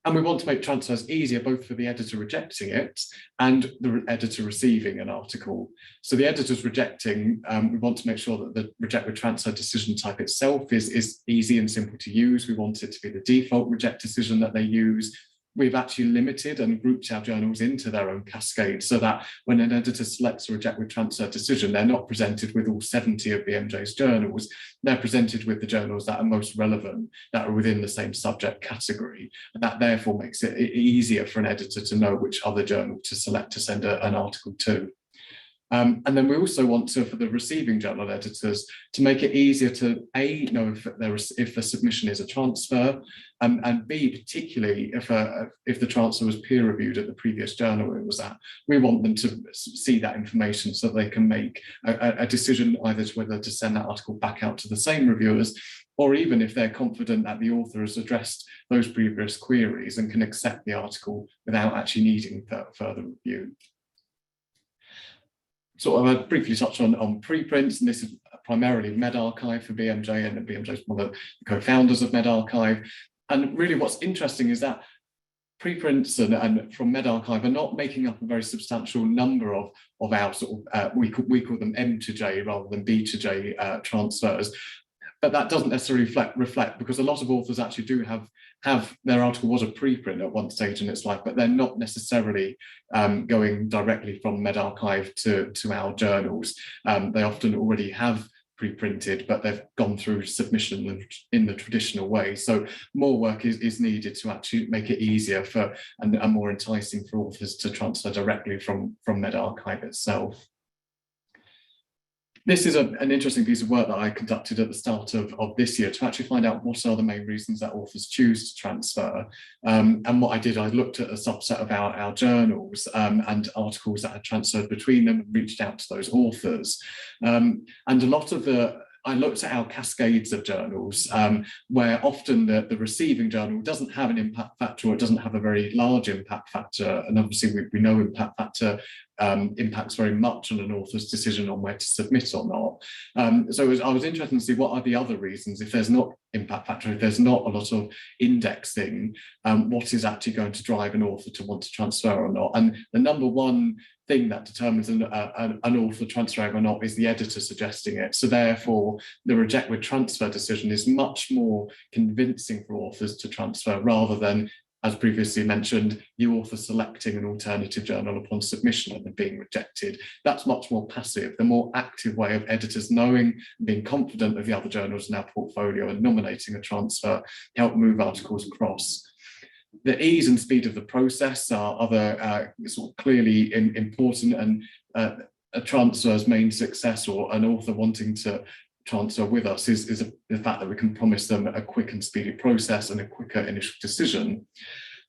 Speaker 3: And we want to make transfers easier, both for the editor rejecting it and the editor receiving an article. So the editor's rejecting, we want to make sure that the reject with transfer decision type itself is easy and simple to use. We want it to be the default reject decision that they use. We've actually limited and grouped our journals into their own cascade so that when an editor selects a reject with transfer decision, they're not presented with all 70 of BMJ's journals. They're presented with the journals that are most relevant, that are within the same subject category. And that therefore makes it easier for an editor to know which other journal to select to send an article to. And then we also want to, for the receiving journal editors, to make it easier to A, know if the submission is a transfer, and B, particularly if the transfer was peer reviewed at the previous journal it was at. We want them to see that information so they can make a decision either to whether to send that article back out to the same reviewers, or even if they're confident that the author has addressed those previous queries and can accept the without actually needing further review. So I'll briefly touch on preprints, and this is primarily medRxiv for BMJ, and BMJ is one of the co-founders of medRxiv. And really what's interesting is that preprints and from medRxiv are not making up a very substantial number of our sort of, we call them M to J rather than B to J transfers. But that doesn't necessarily reflect because a lot of authors actually do have their article was a preprint at one stage in its life, but they're not necessarily going directly from medRxiv to our journals. They often already have pre-printed, but they've gone through submission in the traditional way. So more work is needed to actually make it easier and more enticing for authors to transfer directly from medRxiv itself. This is an interesting piece of work that I conducted at the start of this year to actually find out what are the main reasons that authors choose to transfer. And what I did, I looked at a subset of our journals and articles that had transferred between them and reached out to those authors. And a lot of I looked at our cascades of journals where often the receiving journal doesn't have an impact factor, or it doesn't have a very large impact factor. And obviously we know impact factor impacts very much on an author's decision on where to submit or not. So I was interested to see what are the other reasons if there's not impact factor, if there's not a lot of indexing, what is actually going to drive an author to want to transfer or not. And the number one thing that determines an author transferring or not is the editor suggesting it. So therefore, the reject with transfer decision is much more convincing for authors to transfer rather than, as previously mentioned, the author selecting an alternative journal upon submission and then being rejected. That's much more passive. The more active way of editors knowing and being confident of the other journals in their portfolio and nominating a transfer help move articles across. The ease and speed of the process are other sort of clearly important, and a transfer's main success, or an author wanting to transfer with us, is the fact that we can promise them a quick and speedy process and a quicker initial decision.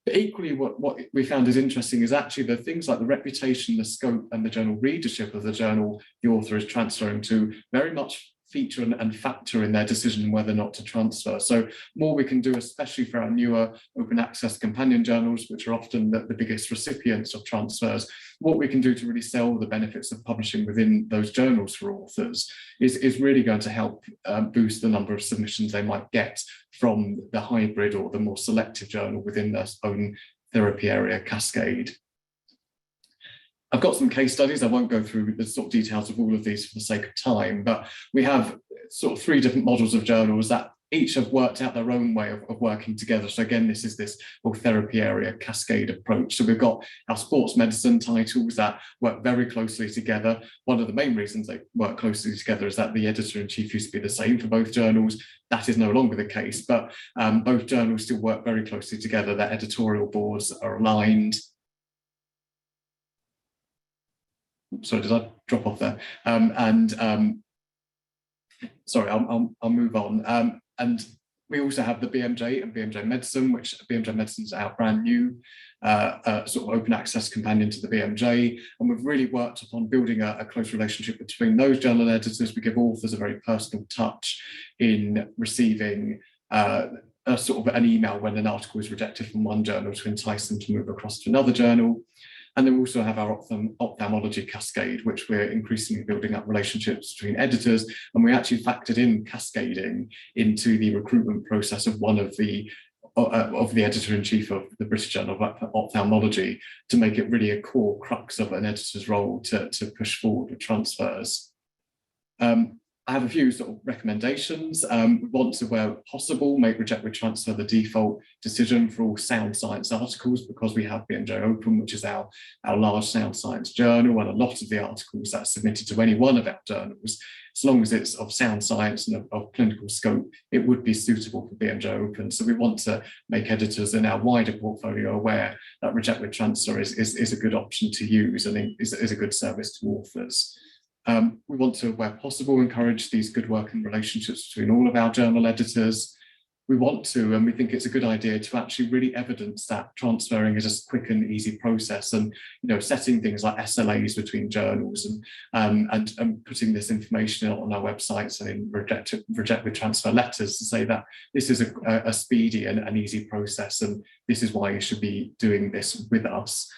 Speaker 3: But equally, what we found is interesting is actually the things like the reputation, the scope, and the journal readership of the journal the author is transferring to very much feature and factor in their decision whether or not to transfer. So more we can do, especially for our newer open access companion journals, which are often the biggest recipients of transfers, what we can do to really sell the benefits of publishing within those journals for authors is really going to help boost the number of submissions they might get from the hybrid or the more selective journal within their own therapy area cascade. I've got some case studies. I won't go through the sort of details of all of these for the sake of time, but we have sort of 3 different models of journals that each have worked out their own way of working together. So again, this is this whole therapy area cascade approach. So we've got our sports medicine titles that work very closely together. One of the main reasons they work closely together is that the editor-in-chief used to be the same for both journals. That is no longer the case, but both journals still work very closely together. Their editorial boards are aligned. Sorry, did I drop off there? Sorry, I'll move on. And we also have the BMJ and BMJ Medicine, which BMJ Medicine is our brand new sort of open access companion to the BMJ. And we've really worked upon building a close relationship between those journal editors. We give authors a very personal touch in receiving a sort of an email when an article is rejected from one journal to entice them to move across to another journal. And then we also have our ophthalmology cascade, which we're increasingly building up relationships between editors. And we actually factored in cascading into the recruitment process of one of the editor-in-chief of the British Journal of Ophthalmology to make it really a core crux of an editor's role to push forward with transfers. I have a few sort of recommendations. We want to, where possible, make reject with transfer the default decision for all sound science articles, because we have BMJ Open, which is our large sound science journal, and a lot of the articles that are submitted to any one of our journals, as long as it's of sound science and of clinical scope, it would be suitable for BMJ Open. So we want to make editors in our wider portfolio aware that reject with transfer is a good option to use and is a good service to authors. We want to, where possible, encourage these good working relationships between all of our journal editors. We want to, and we think it's a good idea to actually really evidence that transferring is a quick and easy process, and setting things like SLAs between journals and putting this information on our websites and in reject with transfer letters to say that this is a speedy and an easy process, and this is why you should be doing this with us.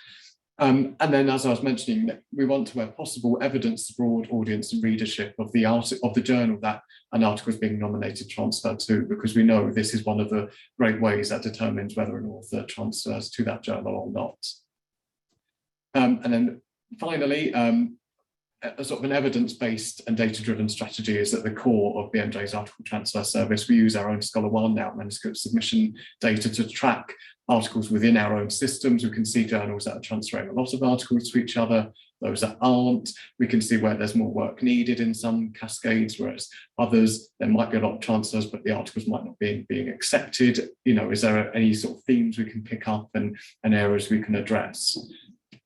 Speaker 3: And then, as I was mentioning, we want to, where possible, evidence the broad audience and readership of the journal that an article is being nominated transferred to, because we know this is one of the great ways that determines whether an author transfers to that journal or not. And then finally, a sort of an evidence-based and data-driven strategy is at the core of BMJ's article transfer service. We use our own Scholar One, our manuscript submission data, to track articles within our own systems. We can see journals that are transferring a lot of articles to each other, those that aren't. We can see where there's more work needed in some cascades, whereas others, there might be a lot of transfers, but the articles might not be being accepted. Is there any sort of themes we can pick up and areas we can address?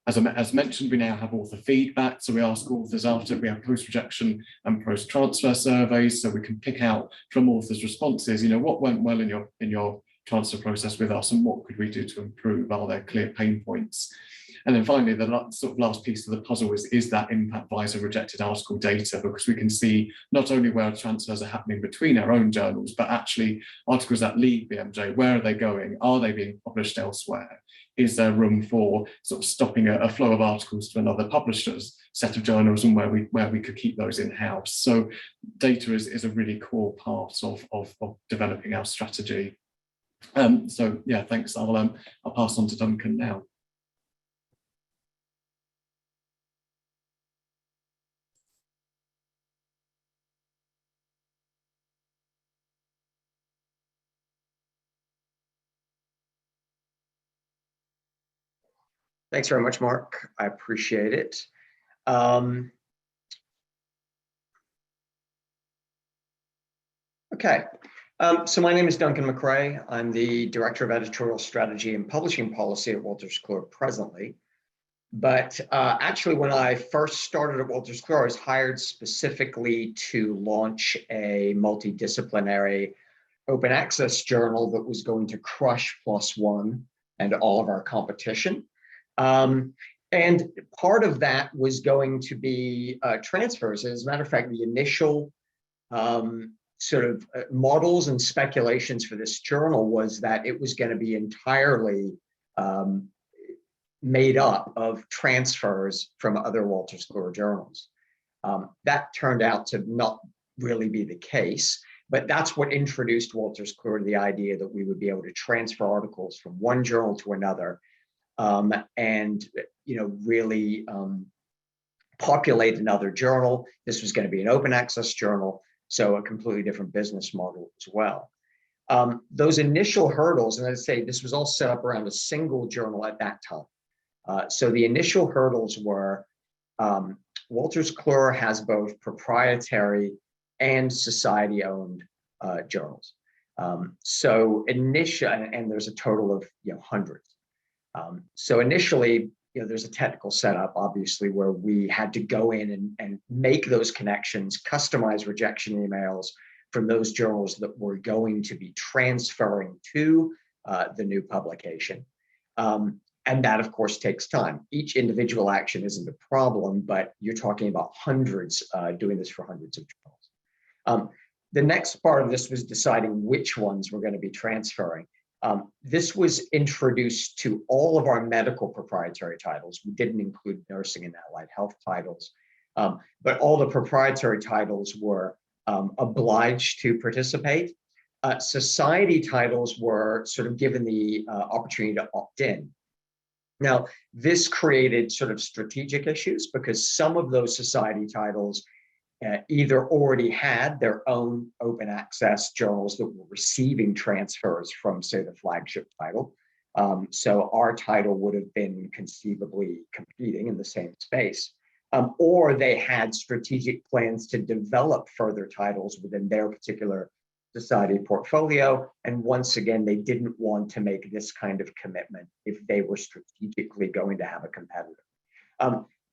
Speaker 3: As mentioned, we now have author feedback. So we ask authors after, we have post-rejection and post-transfer surveys, so we can pick out from authors' responses, what went well in your transfer process with us and what could we do to improve? Are there clear pain points? And then finally, the last piece of the puzzle is that impact visor rejected article data, because we can see not only where transfers are happening between our own journals, but actually articles that leave BMJ, where are they going? Are they being published elsewhere? Is there room for sort of stopping a flow of articles to another publisher's set of journals, and where we could keep those in-house? So data is a really core part of developing our strategy. So yeah, thanks. I'll pass on to Duncan now.
Speaker 4: Thanks very much, Mark. I appreciate it. Okay, so my name is Duncan Mcrae. I'm the Director of Editorial Strategy and Publishing Policy at Wolters Kluwer presently. But actually, when I first started at Wolters Kluwer, I was hired specifically to launch a multidisciplinary open access journal that was going to crush PLOS One and all of our competition. And part of that was going to be transfers. As a matter of fact, the initial sort of models and speculations for this journal was that it was going to be entirely made up of transfers from other Wolters Kluwer journals. That turned out to not really be the case, but that's what introduced Wolters Kluwer to the idea that we would be able to transfer articles from one journal to another, and really populate another journal. This was going to be an open access journal, so a completely different business model as well. Those initial hurdles, and as I say, this was all set up around a single journal at that time. So the initial hurdles were Wolters Kluwer has both proprietary and society-owned journals. So initially, and there's a total of hundreds. So initially, there's a technical setup, obviously, where we had to go in and make those connections, customize rejection emails from those journals that were going to be transferring to the new publication. And that, of course, takes time. Each individual action isn't a problem, but you're talking about hundreds, doing this for hundreds of journals. The next part of this was deciding which ones we're going to be transferring. This was introduced to all of our medical proprietary titles. We didn't include nursing and allied health titles, but all the proprietary titles were obliged to participate. Society titles were sort of given the opportunity to opt in. Now, this created sort of strategic issues because some of those society titles either already had their own open access journals that were receiving transfers from, say, the flagship title. So our title would have been conceivably competing in the same space. Or they had strategic plans to develop further titles within their particular society portfolio. And once again, they didn't want to make this kind of commitment if they were strategically going to have a competitor.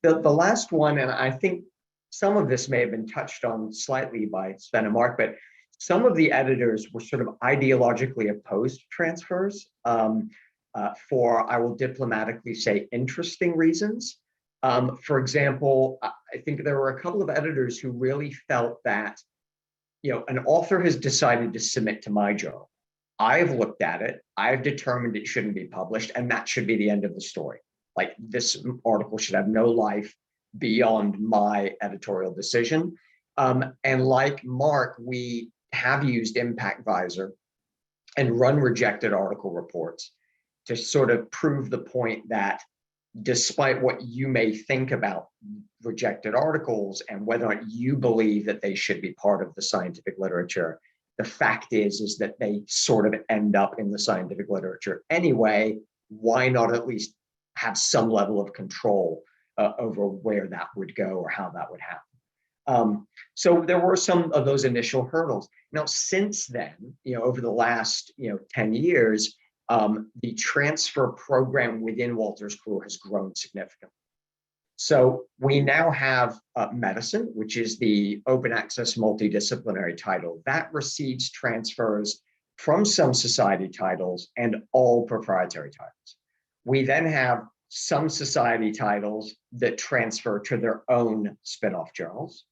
Speaker 4: The last one, and I think some of this may have been touched on slightly by Sven and Mark, but some of the editors were sort of ideologically opposed to transfers for, I will diplomatically say, interesting reasons. For example, I think there were a couple of editors who really felt that, an author has decided to submit to my journal. I've looked at it, I've determined it shouldn't be published, and that should be the end of the story. Like, this article should have no life beyond my editorial decision. And like Mark, we have used Impact Visor and run rejected article reports to sort of prove the point that despite what you may think about rejected articles and whether or not you believe that they should be part of the scientific literature, the fact is that they sort of end up in the scientific literature anyway. Why not at least have some level of control over where that would go or how that would happen? So there were some of those initial hurdles. Now, since then, over the last 10 years, the transfer program within Wolters Kluwer has grown significantly. So we now have medicine, which is the open access multidisciplinary title that receives transfers from some society titles and all proprietary titles. We then have some society titles that transfer to their own spin-off journals.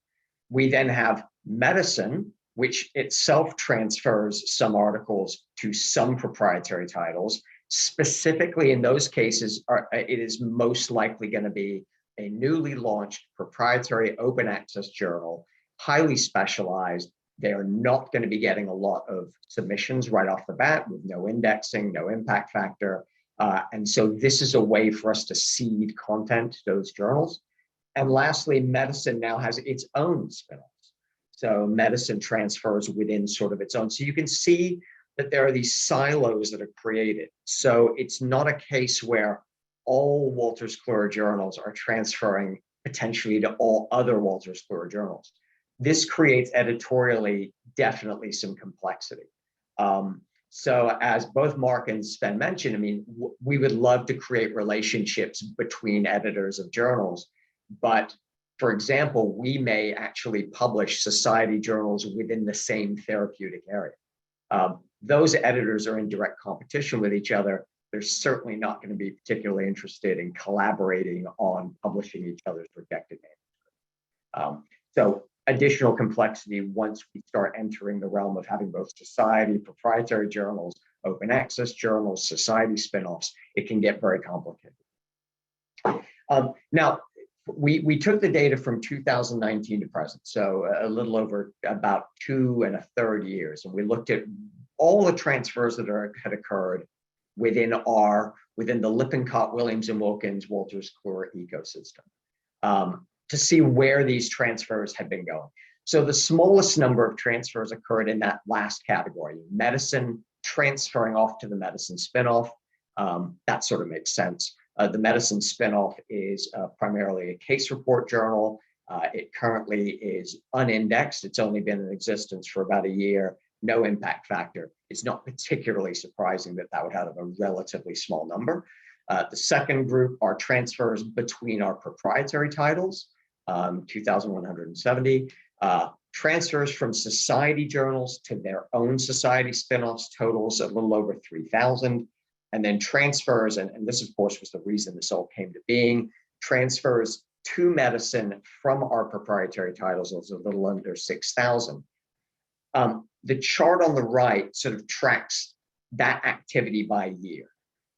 Speaker 4: We then have medicine, which itself transfers some articles to some proprietary titles. Specifically in those cases, it is most likely going to be a newly launched proprietary open access journal, highly specialized. They are not going to be getting a lot of submissions right off the bat with no indexing, no impact factor. And so this is a way for us to seed content to those journals. And lastly, medicine now has its own spin-offs. So medicine transfers within sort of its own. So you can see that there are these silos that are created. So it's not a case where all Wolters Kluwer journals are transferring potentially to all other Wolters Kluwer journals. This creates editorially definitely some complexity. So as both Mark and Sven mentioned, I mean, we would love to create relationships between editors of journals, but for example, we may actually publish society journals within the same therapeutic area. Those editors are in direct competition with each other. They're certainly not going to be particularly interested in collaborating on publishing each other's rejected manuscripts. So additional complexity once we start entering the realm of having both society, proprietary journals, open access journals, society spinoffs, it can get very complicated. Now, we took the data from 2019 to present, so a little over about 2 1/3 years, and we looked at all the transfers that had occurred within the Lippincott, Williams and Wilkins Wolters Kluwer ecosystem to see where these transfers had been going. So the smallest number of transfers occurred in that last category, medicine transferring off to the medicine spinoff. That sort of makes sense. The medicine spinoff is primarily a case report journal. It currently is unindexed. It's only been in existence for about a year. No impact factor. It's not particularly surprising that that would have a relatively small number. The second group are transfers between our proprietary titles, 2,170. Transfers from society journals to their own society spinoffs totals a little over 3,000. And then transfers, and this of course was the reason this all came to being, transfers to medicine from our proprietary titles was a little under 6,000. The chart on the right sort of tracks that activity by year,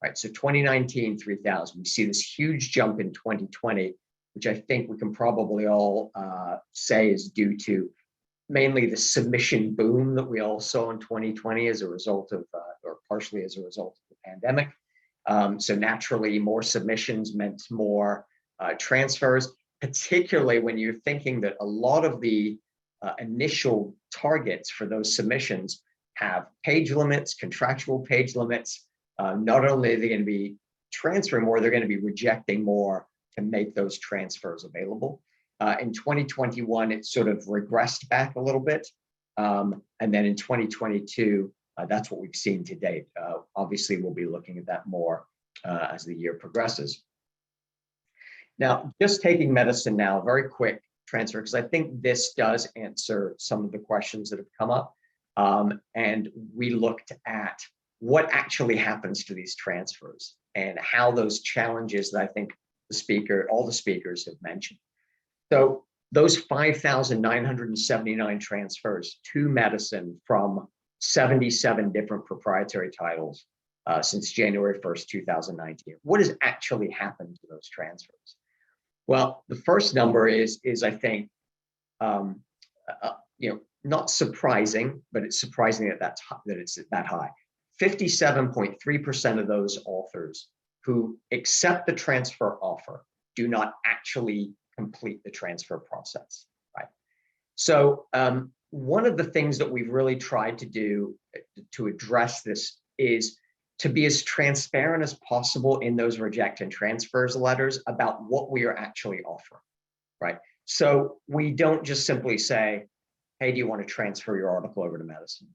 Speaker 4: right? So 2019, 3,000. We see this huge jump in 2020, which I think we can probably all say is due to mainly the submission boom that we all saw in 2020 as a result of, or partially as a result of the pandemic. So naturally, more submissions meant more transfers, particularly when you're thinking that a lot of the initial targets for those submissions have page limits, contractual page limits. Not only are they going to be transferring more, they're going to be rejecting more to make those transfers available. In 2021, it sort of regressed back a little bit. And then in 2022, that's what we've seen to date. Obviously, we'll be looking at that more as the year progresses. Now, just taking medicine now, very quick transfer, because I think this does answer some of the questions that have come up. And we looked at what actually happens to these transfers and how those challenges that I think all the speakers have mentioned. So those 5,979 transfers to medicine from 77 different proprietary titles since January 1st, 2019. What has actually happened to those transfers? Well, the first number is I think, not surprising, but it's surprising that it's that high. 57.3% of those authors who accept the transfer offer do not actually complete the transfer process, right? So one of the things that we've really tried to do to address this is to be as transparent as possible in those reject and transfers letters about what we are actually offering, right? So we don't just simply say, hey, do you want to transfer your article over to medicine?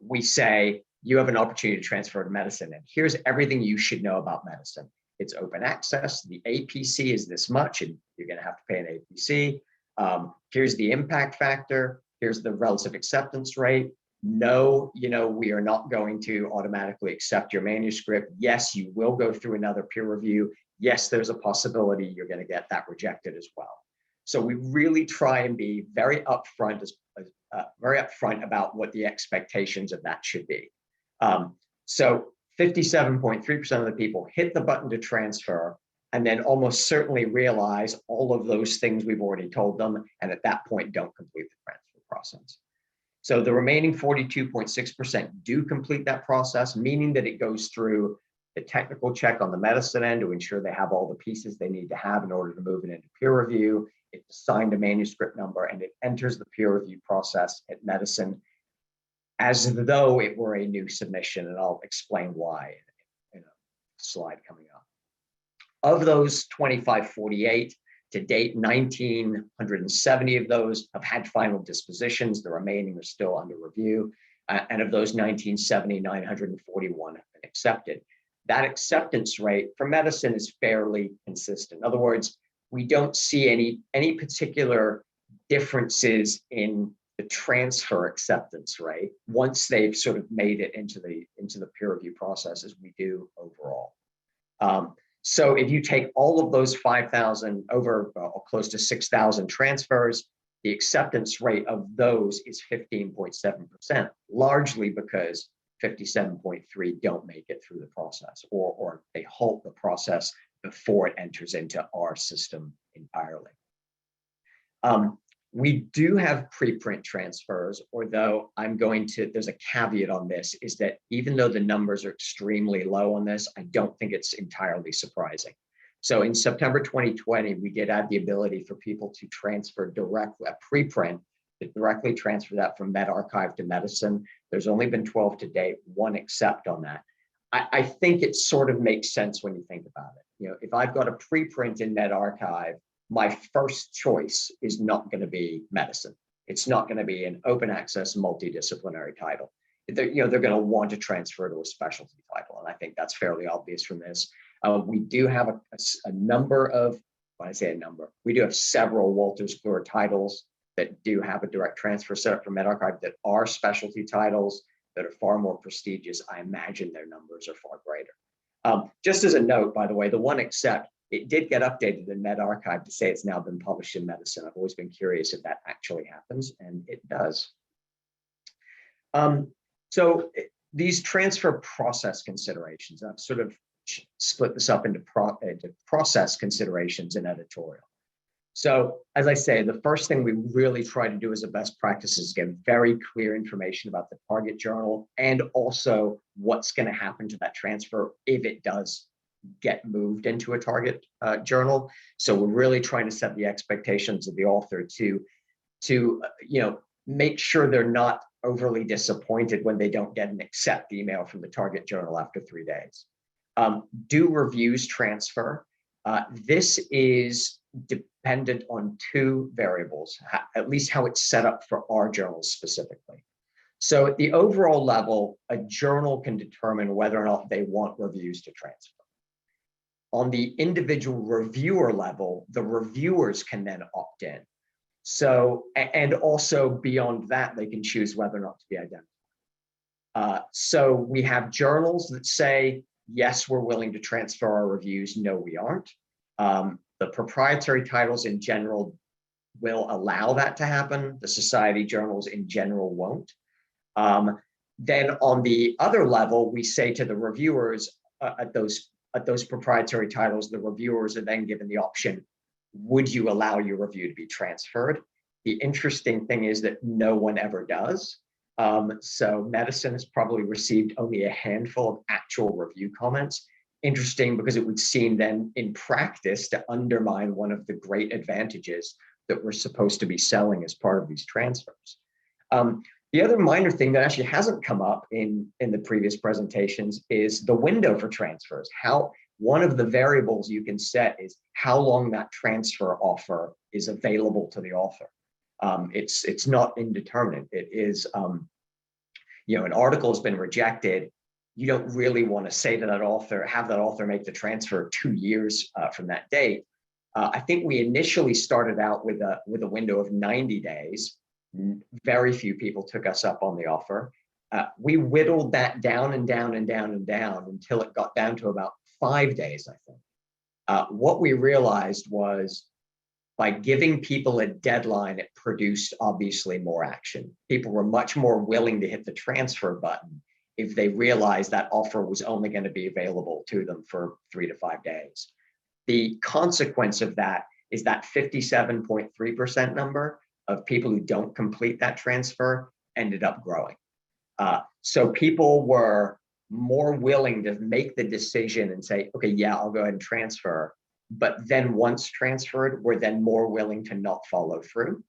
Speaker 4: We say, you have an opportunity to transfer to medicine. And here's everything you should know about medicine. It's open access. The APC is this much, and you're going to have to pay an APC. Here's the impact factor. Here's the relative acceptance rate. No, we are not going to automatically accept your manuscript. Yes, you will go through another peer review. Yes, there's a possibility you're going to get that rejected as well. So we really try and be very upfront, about what the expectations of that should be. So 57.3% of the people hit the button to transfer, and then almost certainly realize all of those things we've already told them, and at that point don't complete the transfer process. So the remaining 42.6% do complete that process, meaning that it goes through the technical check on the medicine end to ensure they have all the pieces they need to have in order to move it into peer review. It's assigned a manuscript number, and it enters the peer review process at medicine as though it were a new submission, and I'll explain why in a slide coming up. Of those 2548, to date, 1,970 of those have had final dispositions. The remaining are still under review. And of those 1,970, 941 have been accepted. That acceptance rate for medicine is fairly consistent. In other words, we don't see any particular differences in the transfer acceptance rate once they've sort of made it into the peer review process as we do overall. So if you take all of those 5,000 over close to 6,000 transfers, the acceptance rate of those is 15.7%, largely because 57.3 don't make it through the process, or they halt the process before it enters into our system entirely. We do have preprint transfers, although there's a caveat on this, is that even though the numbers are extremely low on this, I don't think it's entirely surprising. So in September 2020, we did add the ability for people to transfer directly, a preprint, to directly transfer that from medRxiv to medicine. There's only been 12 to date, 1 accept on that. I think it sort of makes sense when you think about it. If I've got a preprint in medRxiv, my first choice is not going to be medicine. It's not going to be an open access multidisciplinary title. They're going to want to transfer to a specialty title, and I think that's fairly obvious from this. We do have a number of, when I say a number, we do have several Wolters Kluwer titles that do have a direct transfer set up for medRxiv that are specialty titles that are far more prestigious. I imagine their numbers are far greater. Just as a note, by the way, the 1 accept, it did get updated in medRxiv to say it's now been published in medicine. I've always been curious if that actually happens, and it does. So these transfer process considerations, I've sort of split this up into process considerations in editorial. So as I say, the first thing we really try to do as a best practice is get very clear information about the target journal and also what's going to happen to that transfer if it does get moved into a target journal. So we're really trying to set the expectations of the author to make sure they're not overly disappointed when they don't get an accept email from the target journal after 3 days. Do reviews transfer? This is dependent on 2 variables, at least how it's set up for our journals specifically. So at the overall level, a journal can determine whether or not they want reviews to transfer. On the individual reviewer level, the reviewers can then opt in. So, and also beyond that, they can choose whether or not to be identified. So we have journals that say, yes, we're willing to transfer our reviews. No, we aren't. The proprietary titles in general will allow that to happen. The society journals in general won't. Then on the other level, we say to the reviewers at those proprietary titles, the reviewers are then given the option, would you allow your review to be transferred? The interesting thing is that no one ever does. So medicine has probably received only a handful of actual review comments. Interesting, because it would seem then in practice to undermine one of the great advantages that we're supposed to be selling as part of these transfers. The other minor thing that actually hasn't come up in the previous presentations is the window for transfers. One of the variables you can set is how long that transfer offer is available to the author. It's not indeterminate. It is An article has been rejected. You don't really want to say to that author, have that author make the transfer 2 years from that date. I think we initially started out with a window of 90 days. Very few people took us up on the offer. We whittled that down and down and down and down until it got down to about 5 days, I think. What we realized was by giving people a deadline, it produced obviously more action. People were much more willing to hit the transfer button if they realized that offer was only going to be available to them for 3 to 5 days. The consequence of that is that 57.3% number of people who don't complete that transfer ended up growing. So people were more willing to make the decision and say, okay, yeah, I'll go ahead and transfer. But then once transferred, we're then more willing to not follow through.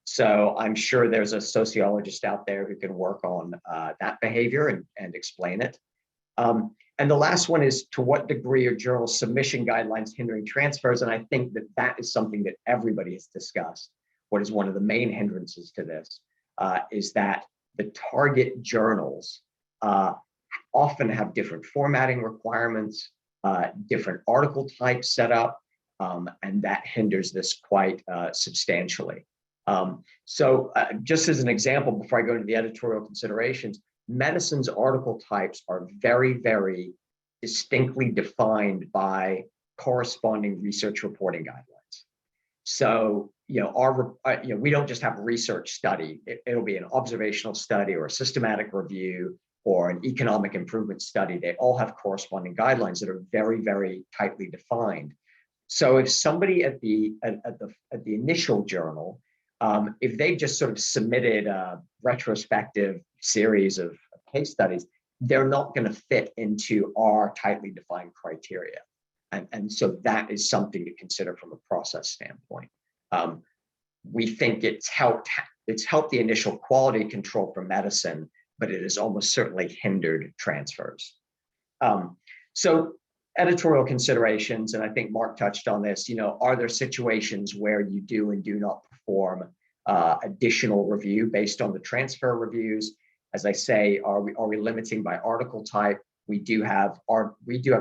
Speaker 4: So I'm sure there's a sociologist out there who can work on that behavior and explain it. And the last one is, to what degree are journal submission guidelines hindering transfers? And I think that is something that everybody has discussed. What is one of the main hindrances to this is that the target journals often have different formatting requirements, different article types set up, and that hinders this quite substantially. So just as an example, before I go to the editorial considerations, medicine's article types are very, very distinctly defined by corresponding research reporting guidelines. So, we don't just have a research study. It'll be an observational study or a systematic review or an economic improvement study. They all have corresponding guidelines that are very, very tightly defined. So if somebody at the initial journal, if they just sort of submitted a retrospective series of case studies, they're not going to fit into our tightly defined criteria. And so that is something to consider from a process standpoint. We think it's helped the initial quality control for medicine, but it has almost certainly hindered transfers. So editorial considerations, and I think Mark touched on this, are there situations where you do and do not perform additional review based on the transfer reviews? As I say, are we limiting by article type? We do have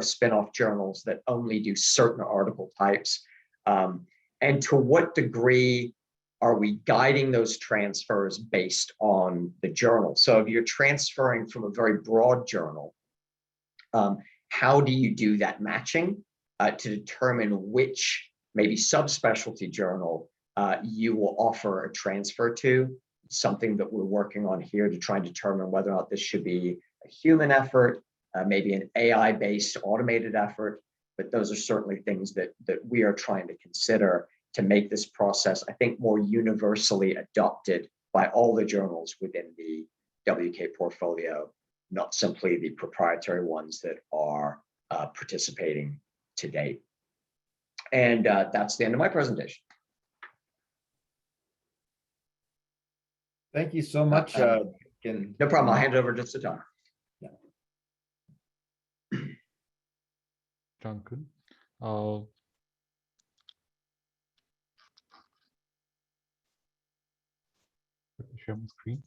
Speaker 4: spin-off journals that only do certain article types. And to what degree are we guiding those transfers based on the journal? So if you're transferring from a very broad journal, how do you do that matching to determine which maybe subspecialty journal you will offer a transfer to? Something that we're working on here to try and determine whether or not this should be a human effort, maybe an AI-based automated effort, but those are certainly things that we are trying to consider to make this process, I think, more universally adopted by all the journals within the WK portfolio, not simply the proprietary ones that are participating to date. And that's the end of my presentation.
Speaker 1: Thank you so much.
Speaker 4: No problem. I'll hand it over to Satam.
Speaker 5: Duncan. Let me share my screen.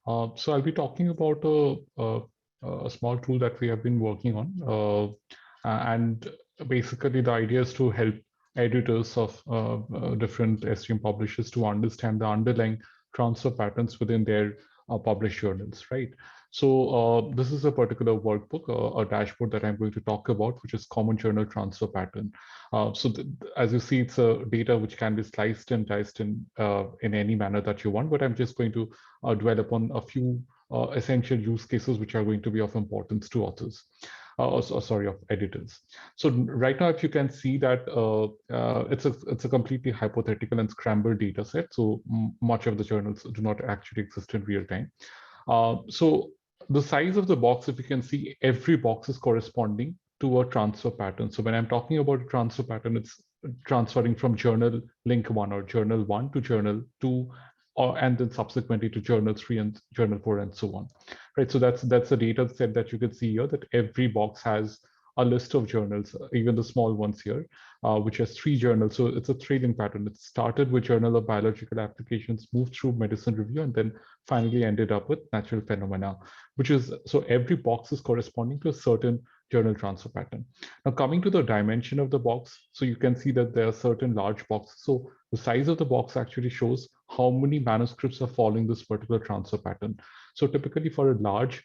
Speaker 5: So I'll be talking about a small tool that we have been working on. And basically the idea is to help editors of different STM publishers to understand the underlying transfer patterns within their published journals, right? So this is a particular workbook, a dashboard that I'm going to talk about, which is common journal transfer pattern. As you see, it's a data which can be sliced and diced in any manner that you want, but I'm just going to dwell upon a few essential use cases which are going to be of importance to authors. Of editors. So right now, if you can see that it's a completely hypothetical and scrambled data set. So much of the journals do not actually exist in real time. So the size of the box, if you can see, every box is corresponding to a transfer pattern. So when I'm talking about a transfer pattern, it's transferring from journal link 1 or journal 1 to journal 2, and then subsequently to journal 3 and journal 4 and so on, right? So that's a data set that you can see here, that every box has a list of journals, even the small ones here, which has 3 journals. So it's a trailing pattern. It started with Journal of Biological Applications, moved through Medicine Review, and then finally ended up with Natural Phenomena, which is, so every box is corresponding to a certain journal transfer pattern. Now coming to the dimension of the box, so you can see that there are certain large boxes. So the size of the box actually shows how many manuscripts are following this particular transfer pattern. So typically for a large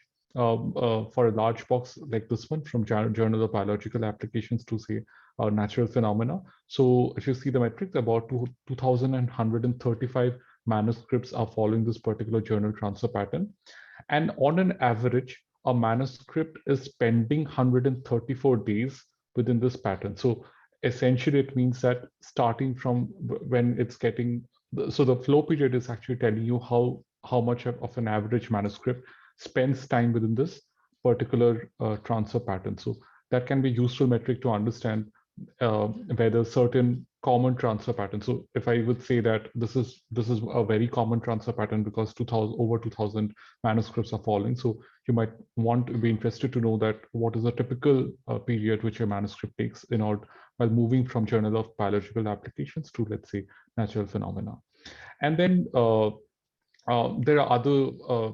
Speaker 5: box like this one from Journal of Biological Applications to say Natural Phenomena. So if you see the metrics, about 2,135 manuscripts are following this particular journal transfer pattern. And on an average, a manuscript is pending 134 days within this pattern. So essentially it means that starting from when it's getting, so the flow period is actually telling you how much of an average manuscript spends time within this particular transfer pattern. So that can be a useful metric to understand whether certain common transfer pattern. So if I would say that this is a very common transfer pattern because over 2,000 manuscripts are following. So you might want to be interested to know that what is a typical period which a manuscript takes in order while moving from Journal of Biological Applications to, let's say, Natural Phenomena. And then there are other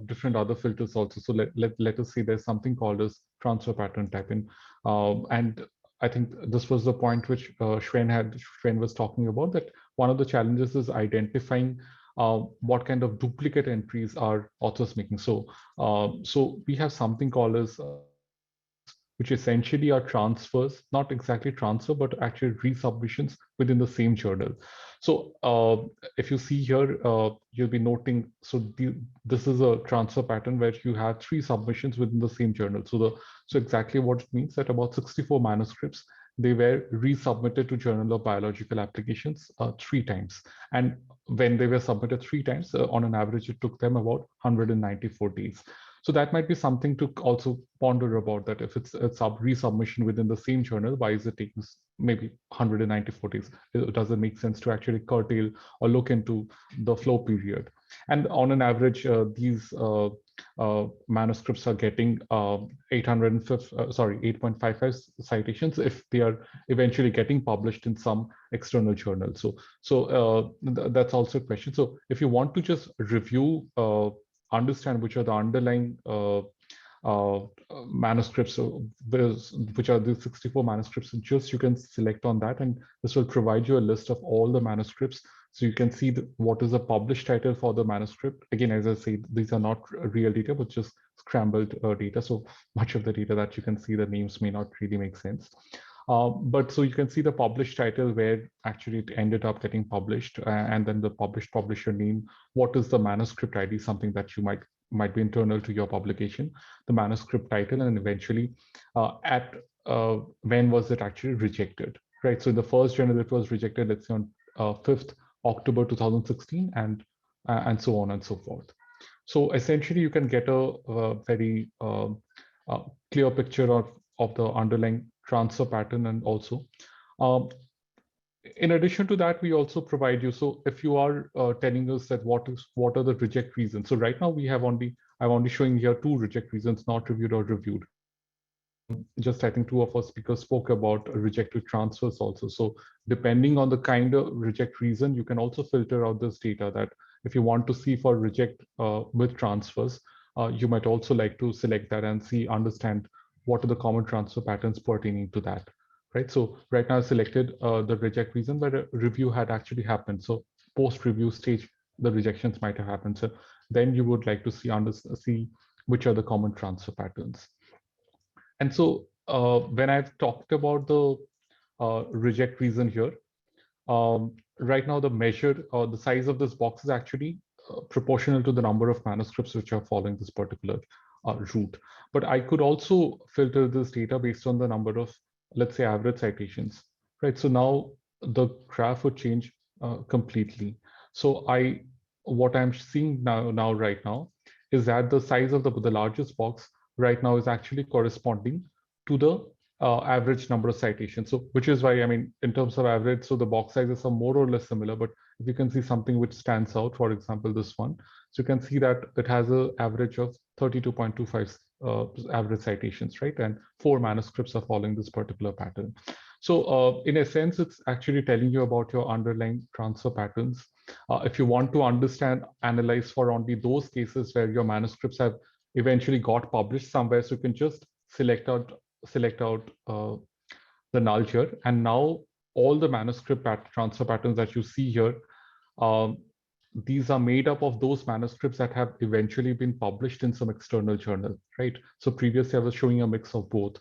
Speaker 5: different other filters also. So let us say there's something called as transfer pattern typing, and I think this was the point which Sven was talking about, that one of the challenges is identifying what kind of duplicate entries are authors making. So so we have something called as which essentially are transfers, not exactly transfer, but actually resubmissions within the same journal. So if you see here, you'll be noting, so this is a transfer pattern where you have 3 submissions within the same journal. So exactly what it means that about 64 manuscripts, they were resubmitted to Journal of Biological Applications 3 times. And when they were submitted 3 times, on an average, it took them about 194 days. So that might be something to also ponder about, that if it's a resubmission within the same journal, why is it taking maybe 194 days? Does it make sense to actually curtail or look into the flow period? And on an average, these manuscripts are getting 8.55 citations if they are eventually getting published in some external journal. So that's also a question. So if you want to just review, understand which are the underlying manuscripts, which are the 64 manuscripts, just you can select on that, and this will provide you a list of all the manuscripts. So you can see what is the published title for the manuscript. Again, as I say, these are not real data, but just scrambled data. So much of the data that you can see, the names may not really make sense. But so you can see the published title where actually it ended up getting published, and then the publisher name, what is the manuscript ID, something that you might be internal to your publication, the manuscript title, and eventually when was it actually rejected, right? So in the first journal, it was rejected, let's say on 5th October 2016, and so on and so forth. So essentially, you can get a very clear picture of the underlying transfer pattern. And also, in addition to that, we also provide you, so if you are telling us that what are the reject reasons. So right now we have I'm only showing here 2 reject reasons, not reviewed or reviewed. Just I think 2 of our speakers spoke about rejected transfers also. So depending on the kind of reject reason, you can also filter out this data, that if you want to see for reject with transfers, you might also like to select that and understand what are the common transfer patterns pertaining to that, right? So right now I selected the reject reason where a review had actually happened. So post-review stage, the rejections might have happened. So then you would like to see which are the common transfer patterns. And so when I've talked about the reject reason here, right now the measure or the size of this box is actually proportional to the number of manuscripts which are following this particular route. But I could also filter this data based on the number of, let's say, average citations, right? So now the graph would change completely. So what I'm seeing right now is that the size of the largest box right now is actually corresponding to the average number of citations. So which is why, I mean, in terms of average, so the box sizes are more or less similar, but if you can see something which stands out, for example, this one, so you can see that it has an average of 32.25 average citations, right? And 4 manuscripts are following this particular pattern. So in a sense, it's actually telling you about your underlying transfer patterns. If you want to understand, analyze for only those cases where your manuscripts have eventually got published somewhere, so you can just select out the null here, and now all the manuscript transfer patterns that you see here, these are made up of those manuscripts that have eventually been published in some external journal, right? So previously I was showing a mix of both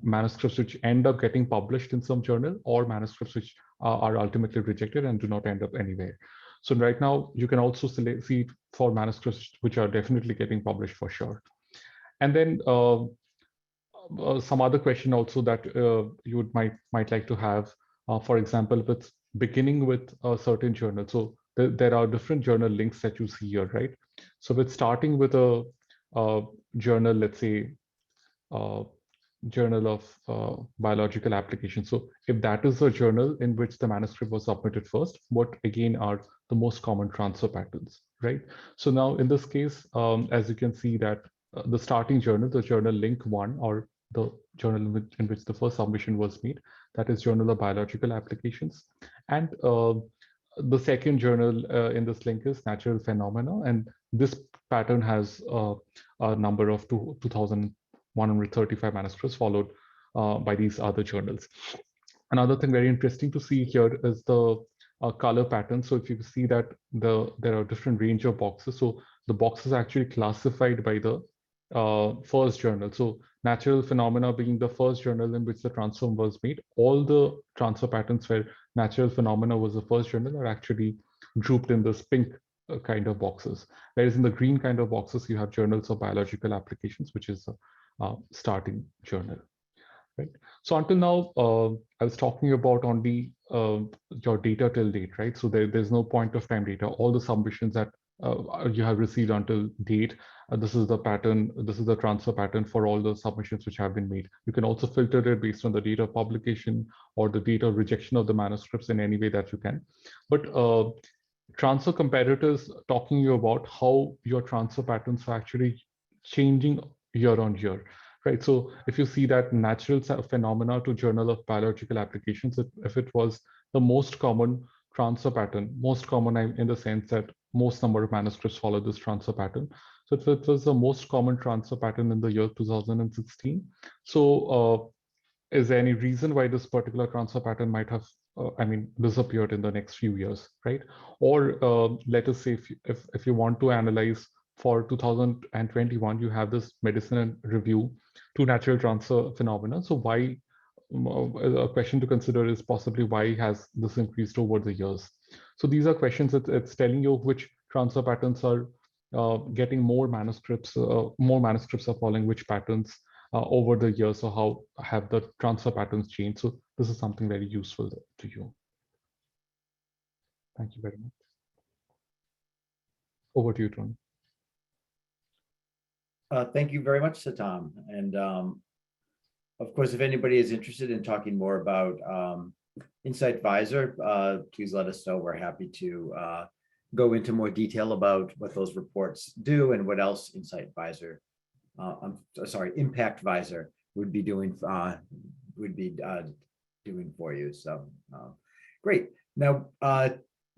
Speaker 5: manuscripts which end up getting published in some journal, or manuscripts which are ultimately rejected and do not end up anywhere. So right now you can also see it for manuscripts which are definitely getting published for sure. And then some other question also that you might like to have, for example, if it's beginning with a certain journal. So there are different journal links that you see here, right? So if it's starting with a journal, let's say, Journal of Biological Applications. So if that is a journal in which the manuscript was submitted first, what again are the most common transfer patterns, right? So now in this case, as you can see that the starting journal, the journal link 1, or the journal in which the first submission was made, that is Journal of Biological Applications. And the second journal in this link is Natural Phenomena, and this pattern has a number of 2,135 manuscripts followed by these other journals. Another thing very interesting to see here is the color pattern. So if you see that there are different range of boxes, so the boxes are actually classified by the first journal. So Natural Phenomena being the first journal in which the transfer was made, all the transfer patterns where Natural Phenomena was the first journal are actually grouped in this pink kind of boxes. Whereas in the green kind of boxes, you have Journals of Biological Applications, which is a starting journal, right? So until now, I was talking about only your data till date, right? So there's no point of time data. All the submissions that you have received until date, this is the pattern, this is the transfer pattern for all the submissions which have been made. You can also filter it based on the date of publication or the date of rejection of the manuscripts in any way that you can. But transfer comparators talking you about how your transfer patterns are actually changing year on year, right? So if you see that Natural Phenomena to Journal of Biological Applications, if it was the most common transfer pattern, most common in the sense that most number of manuscripts follow this transfer pattern. So it was the most common transfer pattern in the year 2016. So is there any reason why this particular transfer pattern might have, disappeared in the next few years, right? Or let us say if you want to analyze for 2021, you have this medicine and review to natural transfer phenomena. So why, a question to consider is possibly why has this increased over the years? So these are questions that it's telling you which transfer patterns are getting more manuscripts are following which patterns over the years. So how have the transfer patterns changed? So this is something very useful to you. Thank you very much. Over to you, Tony.
Speaker 1: Thank you very much, Satam. And of course, if anybody is interested in talking more about Insight Visor, please let us know. We're happy to go into more detail about what those reports do and what else Insight Visor, Impact Visor would be doing for you. So great. Now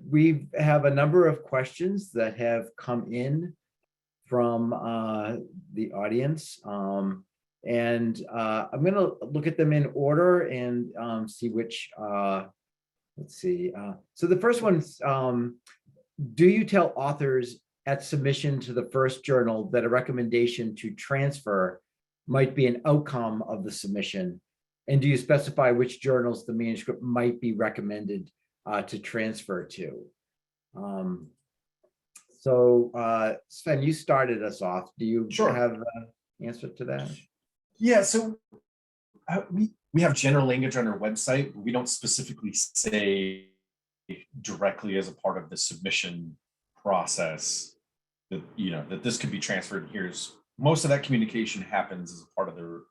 Speaker 1: we have a number of questions that have come in from the audience. And I'm going to look at them in order and see which, let's see. So the first one's, do you tell authors at submission to the first journal that a recommendation to transfer might be an outcome of the submission? And do you specify which journals the manuscript might be recommended to transfer to? So Sven, you started us off. Do you have an answer to that?
Speaker 2: Yeah, so we have general language on our website. We don't specifically say directly as a part of the submission process that that this could be transferred. Here's most of that communication happens as a part of the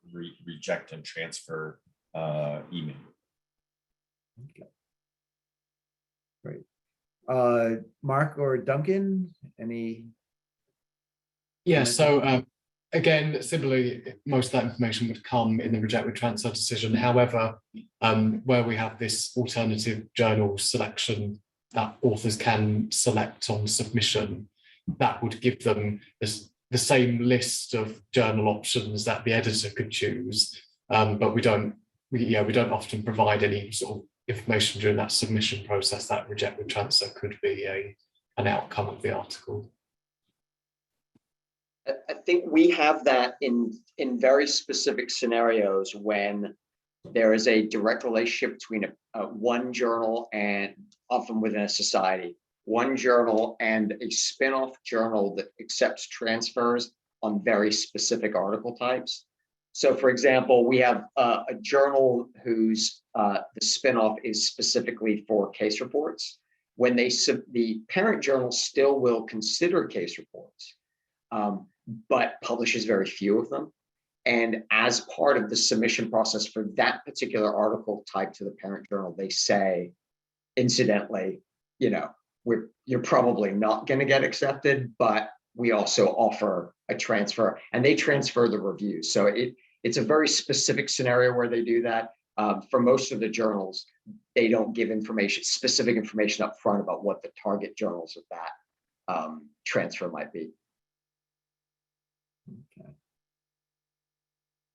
Speaker 2: reject and transfer email.
Speaker 1: Okay. Great. Mark or Duncan, any?
Speaker 3: Yeah,
Speaker 1: comments?
Speaker 3: so again, similarly, most of that information would come in the reject with transfer decision. However, where we have this alternative journal selection that authors can select on submission, that would give them the same list of journal options that the editor could choose. But we don't often provide any sort of information during that submission process. That reject with transfer could be an outcome of the article.
Speaker 4: I think we have that in very specific scenarios when there is a direct relationship between one journal and often within a society, one journal and a spin-off journal that accepts transfers on very specific article types. So for example, we have a journal whose the spin-off is specifically for case reports. When the parent journal still will consider case reports, but publishes very few of them. And as part of the submission process for that particular article type to the parent journal, they say, incidentally, you're probably not going to get accepted, but we also offer a transfer, and they transfer the reviews. So it's a very specific scenario where they do that. For most of the journals, they don't give specific information up front about what the target journals of that transfer might be.
Speaker 1: Okay.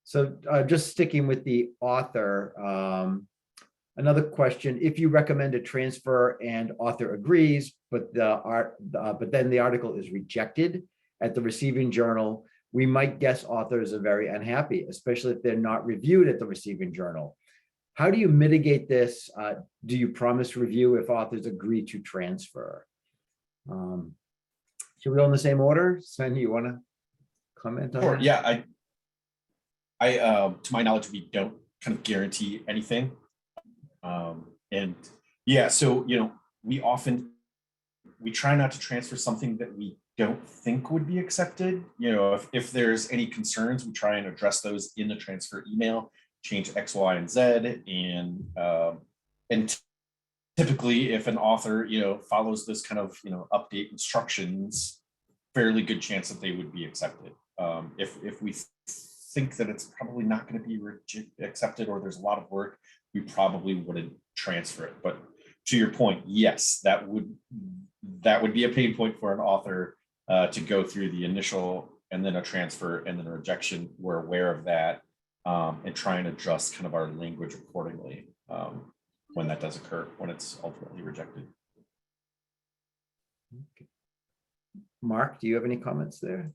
Speaker 1: So just sticking with the author, another question: if you recommend a transfer and author agrees, but then the article is rejected at the receiving journal, we might guess authors are very unhappy, especially if they're not reviewed at the receiving journal. How do you mitigate this? Do you promise review if authors agree to transfer? Should we go in the same order? Sven, you want to comment on
Speaker 2: Sure.
Speaker 1: that?
Speaker 2: Yeah, I to my knowledge, we don't kind of guarantee anything. And yeah, so we try not to transfer something that we don't think would be accepted. If there's any concerns, we try and address those in the transfer email, change X, Y, and Z, and typically if an author follows this kind of update instructions, fairly good chance that they would be accepted. If we think that it's probably not going to be accepted or there's a lot of work, we probably wouldn't transfer it. But to your point, yes, that would be a pain point for an author to go through the initial and then a transfer and then a rejection. We're aware of that and try and adjust kind of our language accordingly when that does occur, when it's ultimately rejected.
Speaker 1: Okay. Mark, do you have any comments there?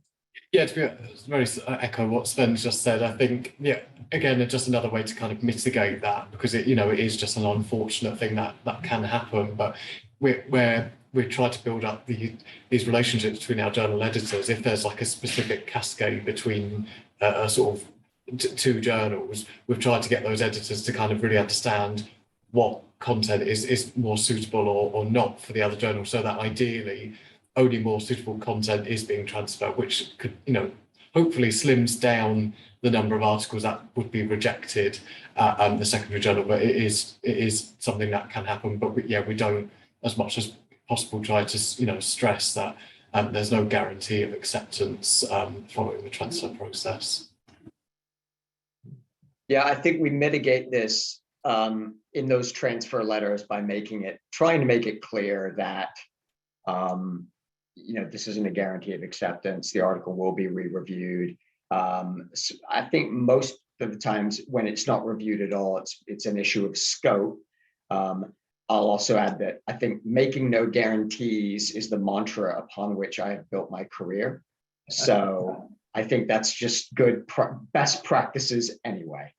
Speaker 3: Yeah, to be very echo what Sven just said. I think, yeah, again, it's just another way to kind of mitigate that, because it is just an unfortunate thing that can happen. But we try to build up these relationships between our journal editors. If there's like a specific cascade between a sort of two journals, we've tried to get those editors to kind of really understand what content is more suitable or not for the other journal, so that ideally only more suitable content is being transferred, which could, hopefully slims down the number of articles that would be rejected at the secondary journal. But it is something that can happen. But we don't, as much as possible, try to stress that there's no guarantee of acceptance following the transfer process.
Speaker 4: Yeah, I think we mitigate this in those transfer letters by trying to make it clear that this isn't a guarantee of acceptance. The article will be re-reviewed. So I think most of the times when it's not reviewed at all, it's an issue of scope. I'll also add that I think making no guarantees is the mantra upon which I have built my career. So I think that's just good best practices anyway.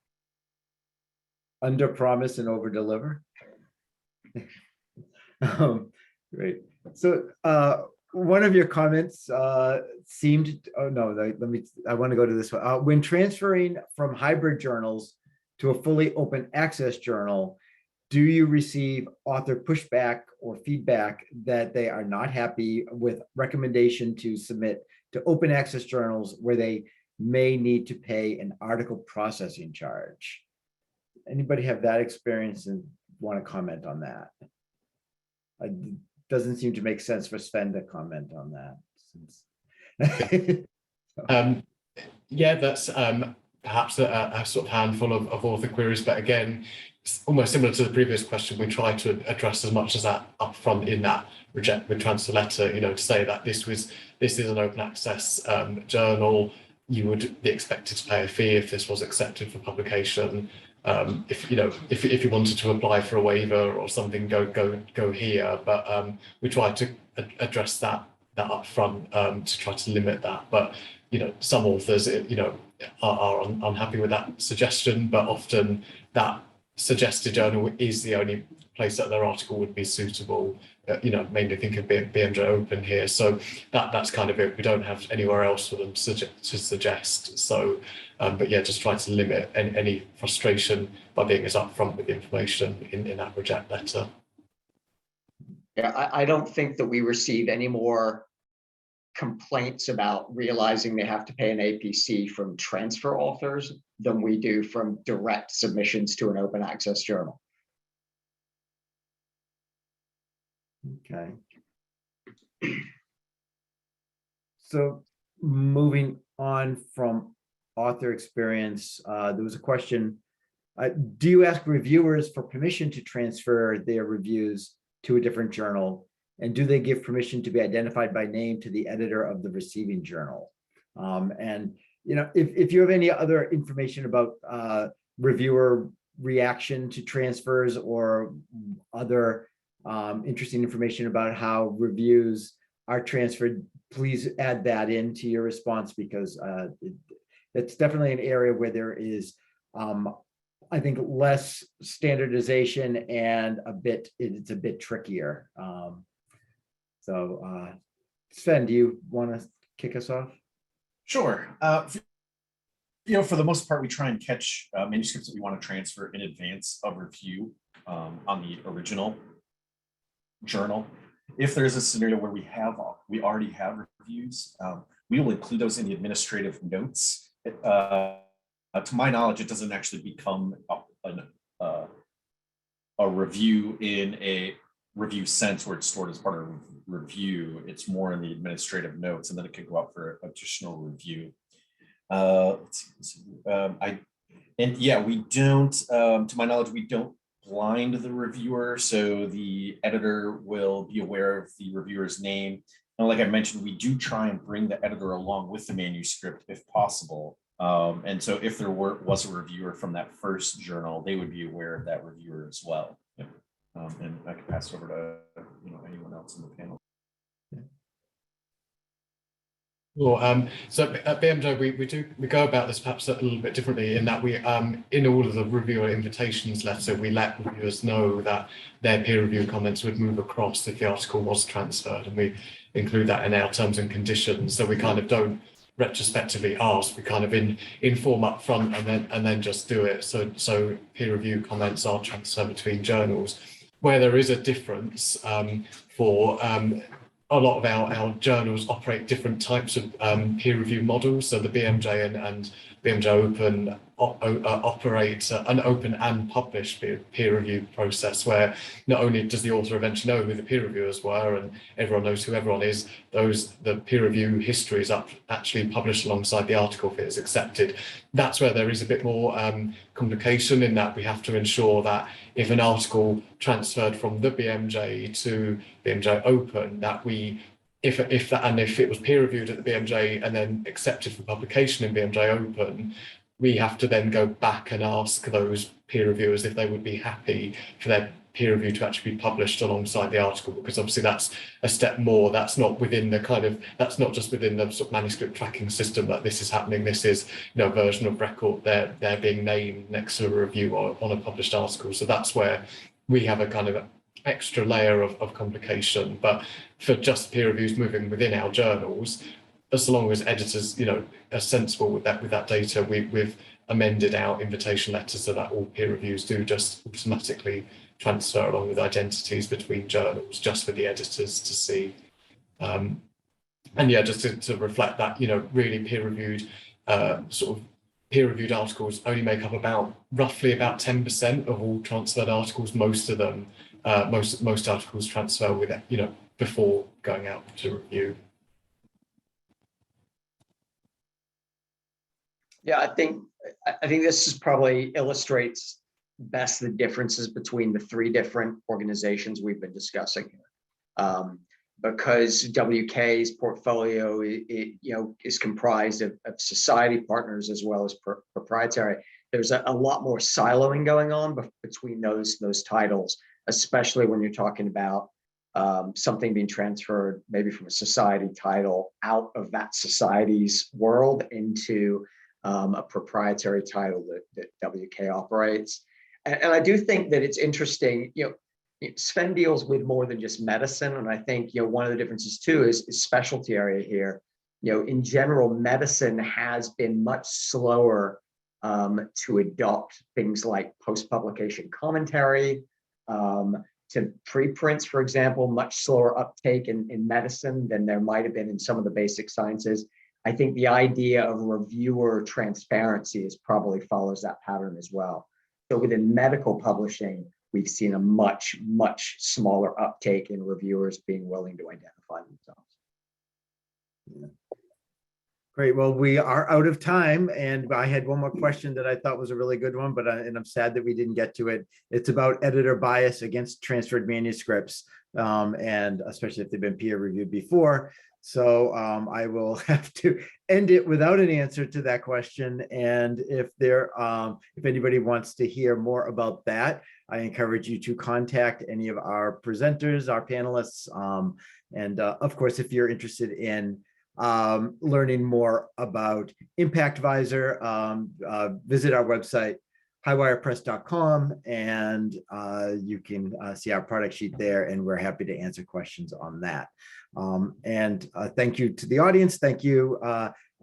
Speaker 1: Under promise and over deliver. Great. So one of your comments seemed, I want to go to this one. When transferring from hybrid journals to a fully open access journal, do you receive author pushback or feedback that they are not happy with recommendation to submit to open access journals where they may need to pay an article processing charge? Anybody have that experience and want to comment on that? doesn't seem to make sense for Sven to comment on that.
Speaker 3: Yeah, that's perhaps a sort of handful of author queries, but again, it's almost similar to the previous question. We try to address as much as that upfront in that reject with transfer letter, to say that this is an open access journal. You would be expected to pay a fee if this was accepted for publication. If you wanted to apply for a waiver or something, go here. But we try to address that up front to try to limit that. But some authors are unhappy with that suggestion, but often that suggested journal is the only place that their article would be suitable. Mainly think of BMJ Open here, so that's kind of it. We don't have anywhere else for them to suggest. So, but yeah, just try to limit any frustration by being as upfront with the information in that reject letter.
Speaker 4: Yeah, I don't think that we receive any more complaints about realizing they have to pay an APC from transfer authors than we do from direct submissions to an open access journal.
Speaker 1: Okay. So moving on from author experience, there was a question, do you ask reviewers for permission to transfer their reviews to a different journal? And do they give permission to be identified by name to the editor of the receiving journal? And if you have any other information about reviewer reaction to transfers or other interesting information about how reviews are transferred, please add that into your response, because it's definitely an area where there is, I think, less standardization and it's a bit trickier. So Sven, do you want to kick us off?
Speaker 2: Sure. For the most part, we try and catch manuscripts that we want to transfer in advance of review on the original journal. If there's a scenario where we already have reviews, we will include those in the administrative notes. To my knowledge, it doesn't actually become a review in a review sense where it's stored as part of review. It's more in the administrative notes, and then it can go up for additional review. We don't, to my knowledge, we don't blind the reviewer, so the editor will be aware of the reviewer's name. And like I mentioned, we do try and bring the editor along with the manuscript if possible. And so if there was a reviewer from that first journal, they would be aware of that reviewer as well. Yeah. And I can pass it over to anyone else in the panel.
Speaker 3: Well, so at BMJ, we go about this perhaps a little bit differently in that we, in all of the reviewer invitations letter, we let reviewers know that their peer review comments would move across if the article was transferred, and we include that in our terms and conditions. So we kind of don't retrospectively ask, we kind of inform up front and then just do it. So peer review comments are transferred between journals. Where there is a difference for a lot of our journals operate different types of peer review models. So the BMJ and BMJ Open operate an open and published peer review process, where not only does the author eventually know who the peer reviewers were and everyone knows who everyone is, the peer review history is actually published alongside the article if it is accepted. That's where there is a bit more complication, in that we have to ensure that if an article transferred from the BMJ to BMJ Open, that if it was peer reviewed at the BMJ and then accepted for publication in BMJ Open, we have to then go back and ask those peer reviewers if they would be happy for their peer review to actually be published alongside the article, because obviously that's a step more. That's not within that's not just within the sort of manuscript tracking system that this is happening. This is a version of record. They're being named next to a review on a published article. So that's where we have a kind of extra layer of complication. But for just peer reviews moving within our journals, as long as editors, are sensible with that data, we've amended our invitation letter so that all peer reviews do just automatically transfer along with identities between journals, just for the editors to see. And yeah, just to reflect that, really peer-reviewed peer-reviewed articles only make up roughly about 10% of all transferred articles. Most of them most articles transfer with, before going out to review.
Speaker 4: Yeah, I think this is probably illustrates best the differences between the three different organizations we've been discussing here. Because WK's portfolio is comprised of society partners as well as proprietary. There's a lot more siloing going on between those titles, especially when you're talking about something being transferred maybe from a society title out of that society's world into a proprietary title that WK operates. And I do think that it's interesting, Sven deals with more than just medicine. And I think, one of the differences too is specialty area here. In general, medicine has been much slower to adopt things like post-publication commentary, to preprints, for example, much slower uptake in medicine than there might have been in some of the basic sciences. I think the idea of reviewer transparency probably follows that pattern as well. So within medical publishing, we've seen a much, much smaller uptake in reviewers being willing to identify themselves.
Speaker 1: Yeah. Great. Well, we are out of time, and I had one more question that I thought was a really good one, and I'm sad that we didn't get to it. It's about editor bias against transferred manuscripts, and especially if they've been peer reviewed before. So I will have to end it without an answer to that question. And if anybody wants to hear more about that, I encourage you to contact any of our presenters, our panelists, and of course, if you're interested in learning more about Impact Visor, visit our website, highwirepress.com, and you can see our product sheet there, and we're happy to answer questions on that. And thank you to the audience. Thank you,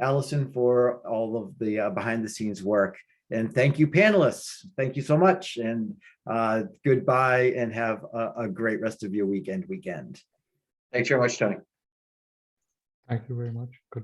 Speaker 1: Allison, for all of the behind the scenes work. And thank you, panelists. Thank you so much. And goodbye, and have a great rest of your weekend.
Speaker 4: Thanks very much, Tony.
Speaker 5: Thank you very much. Good.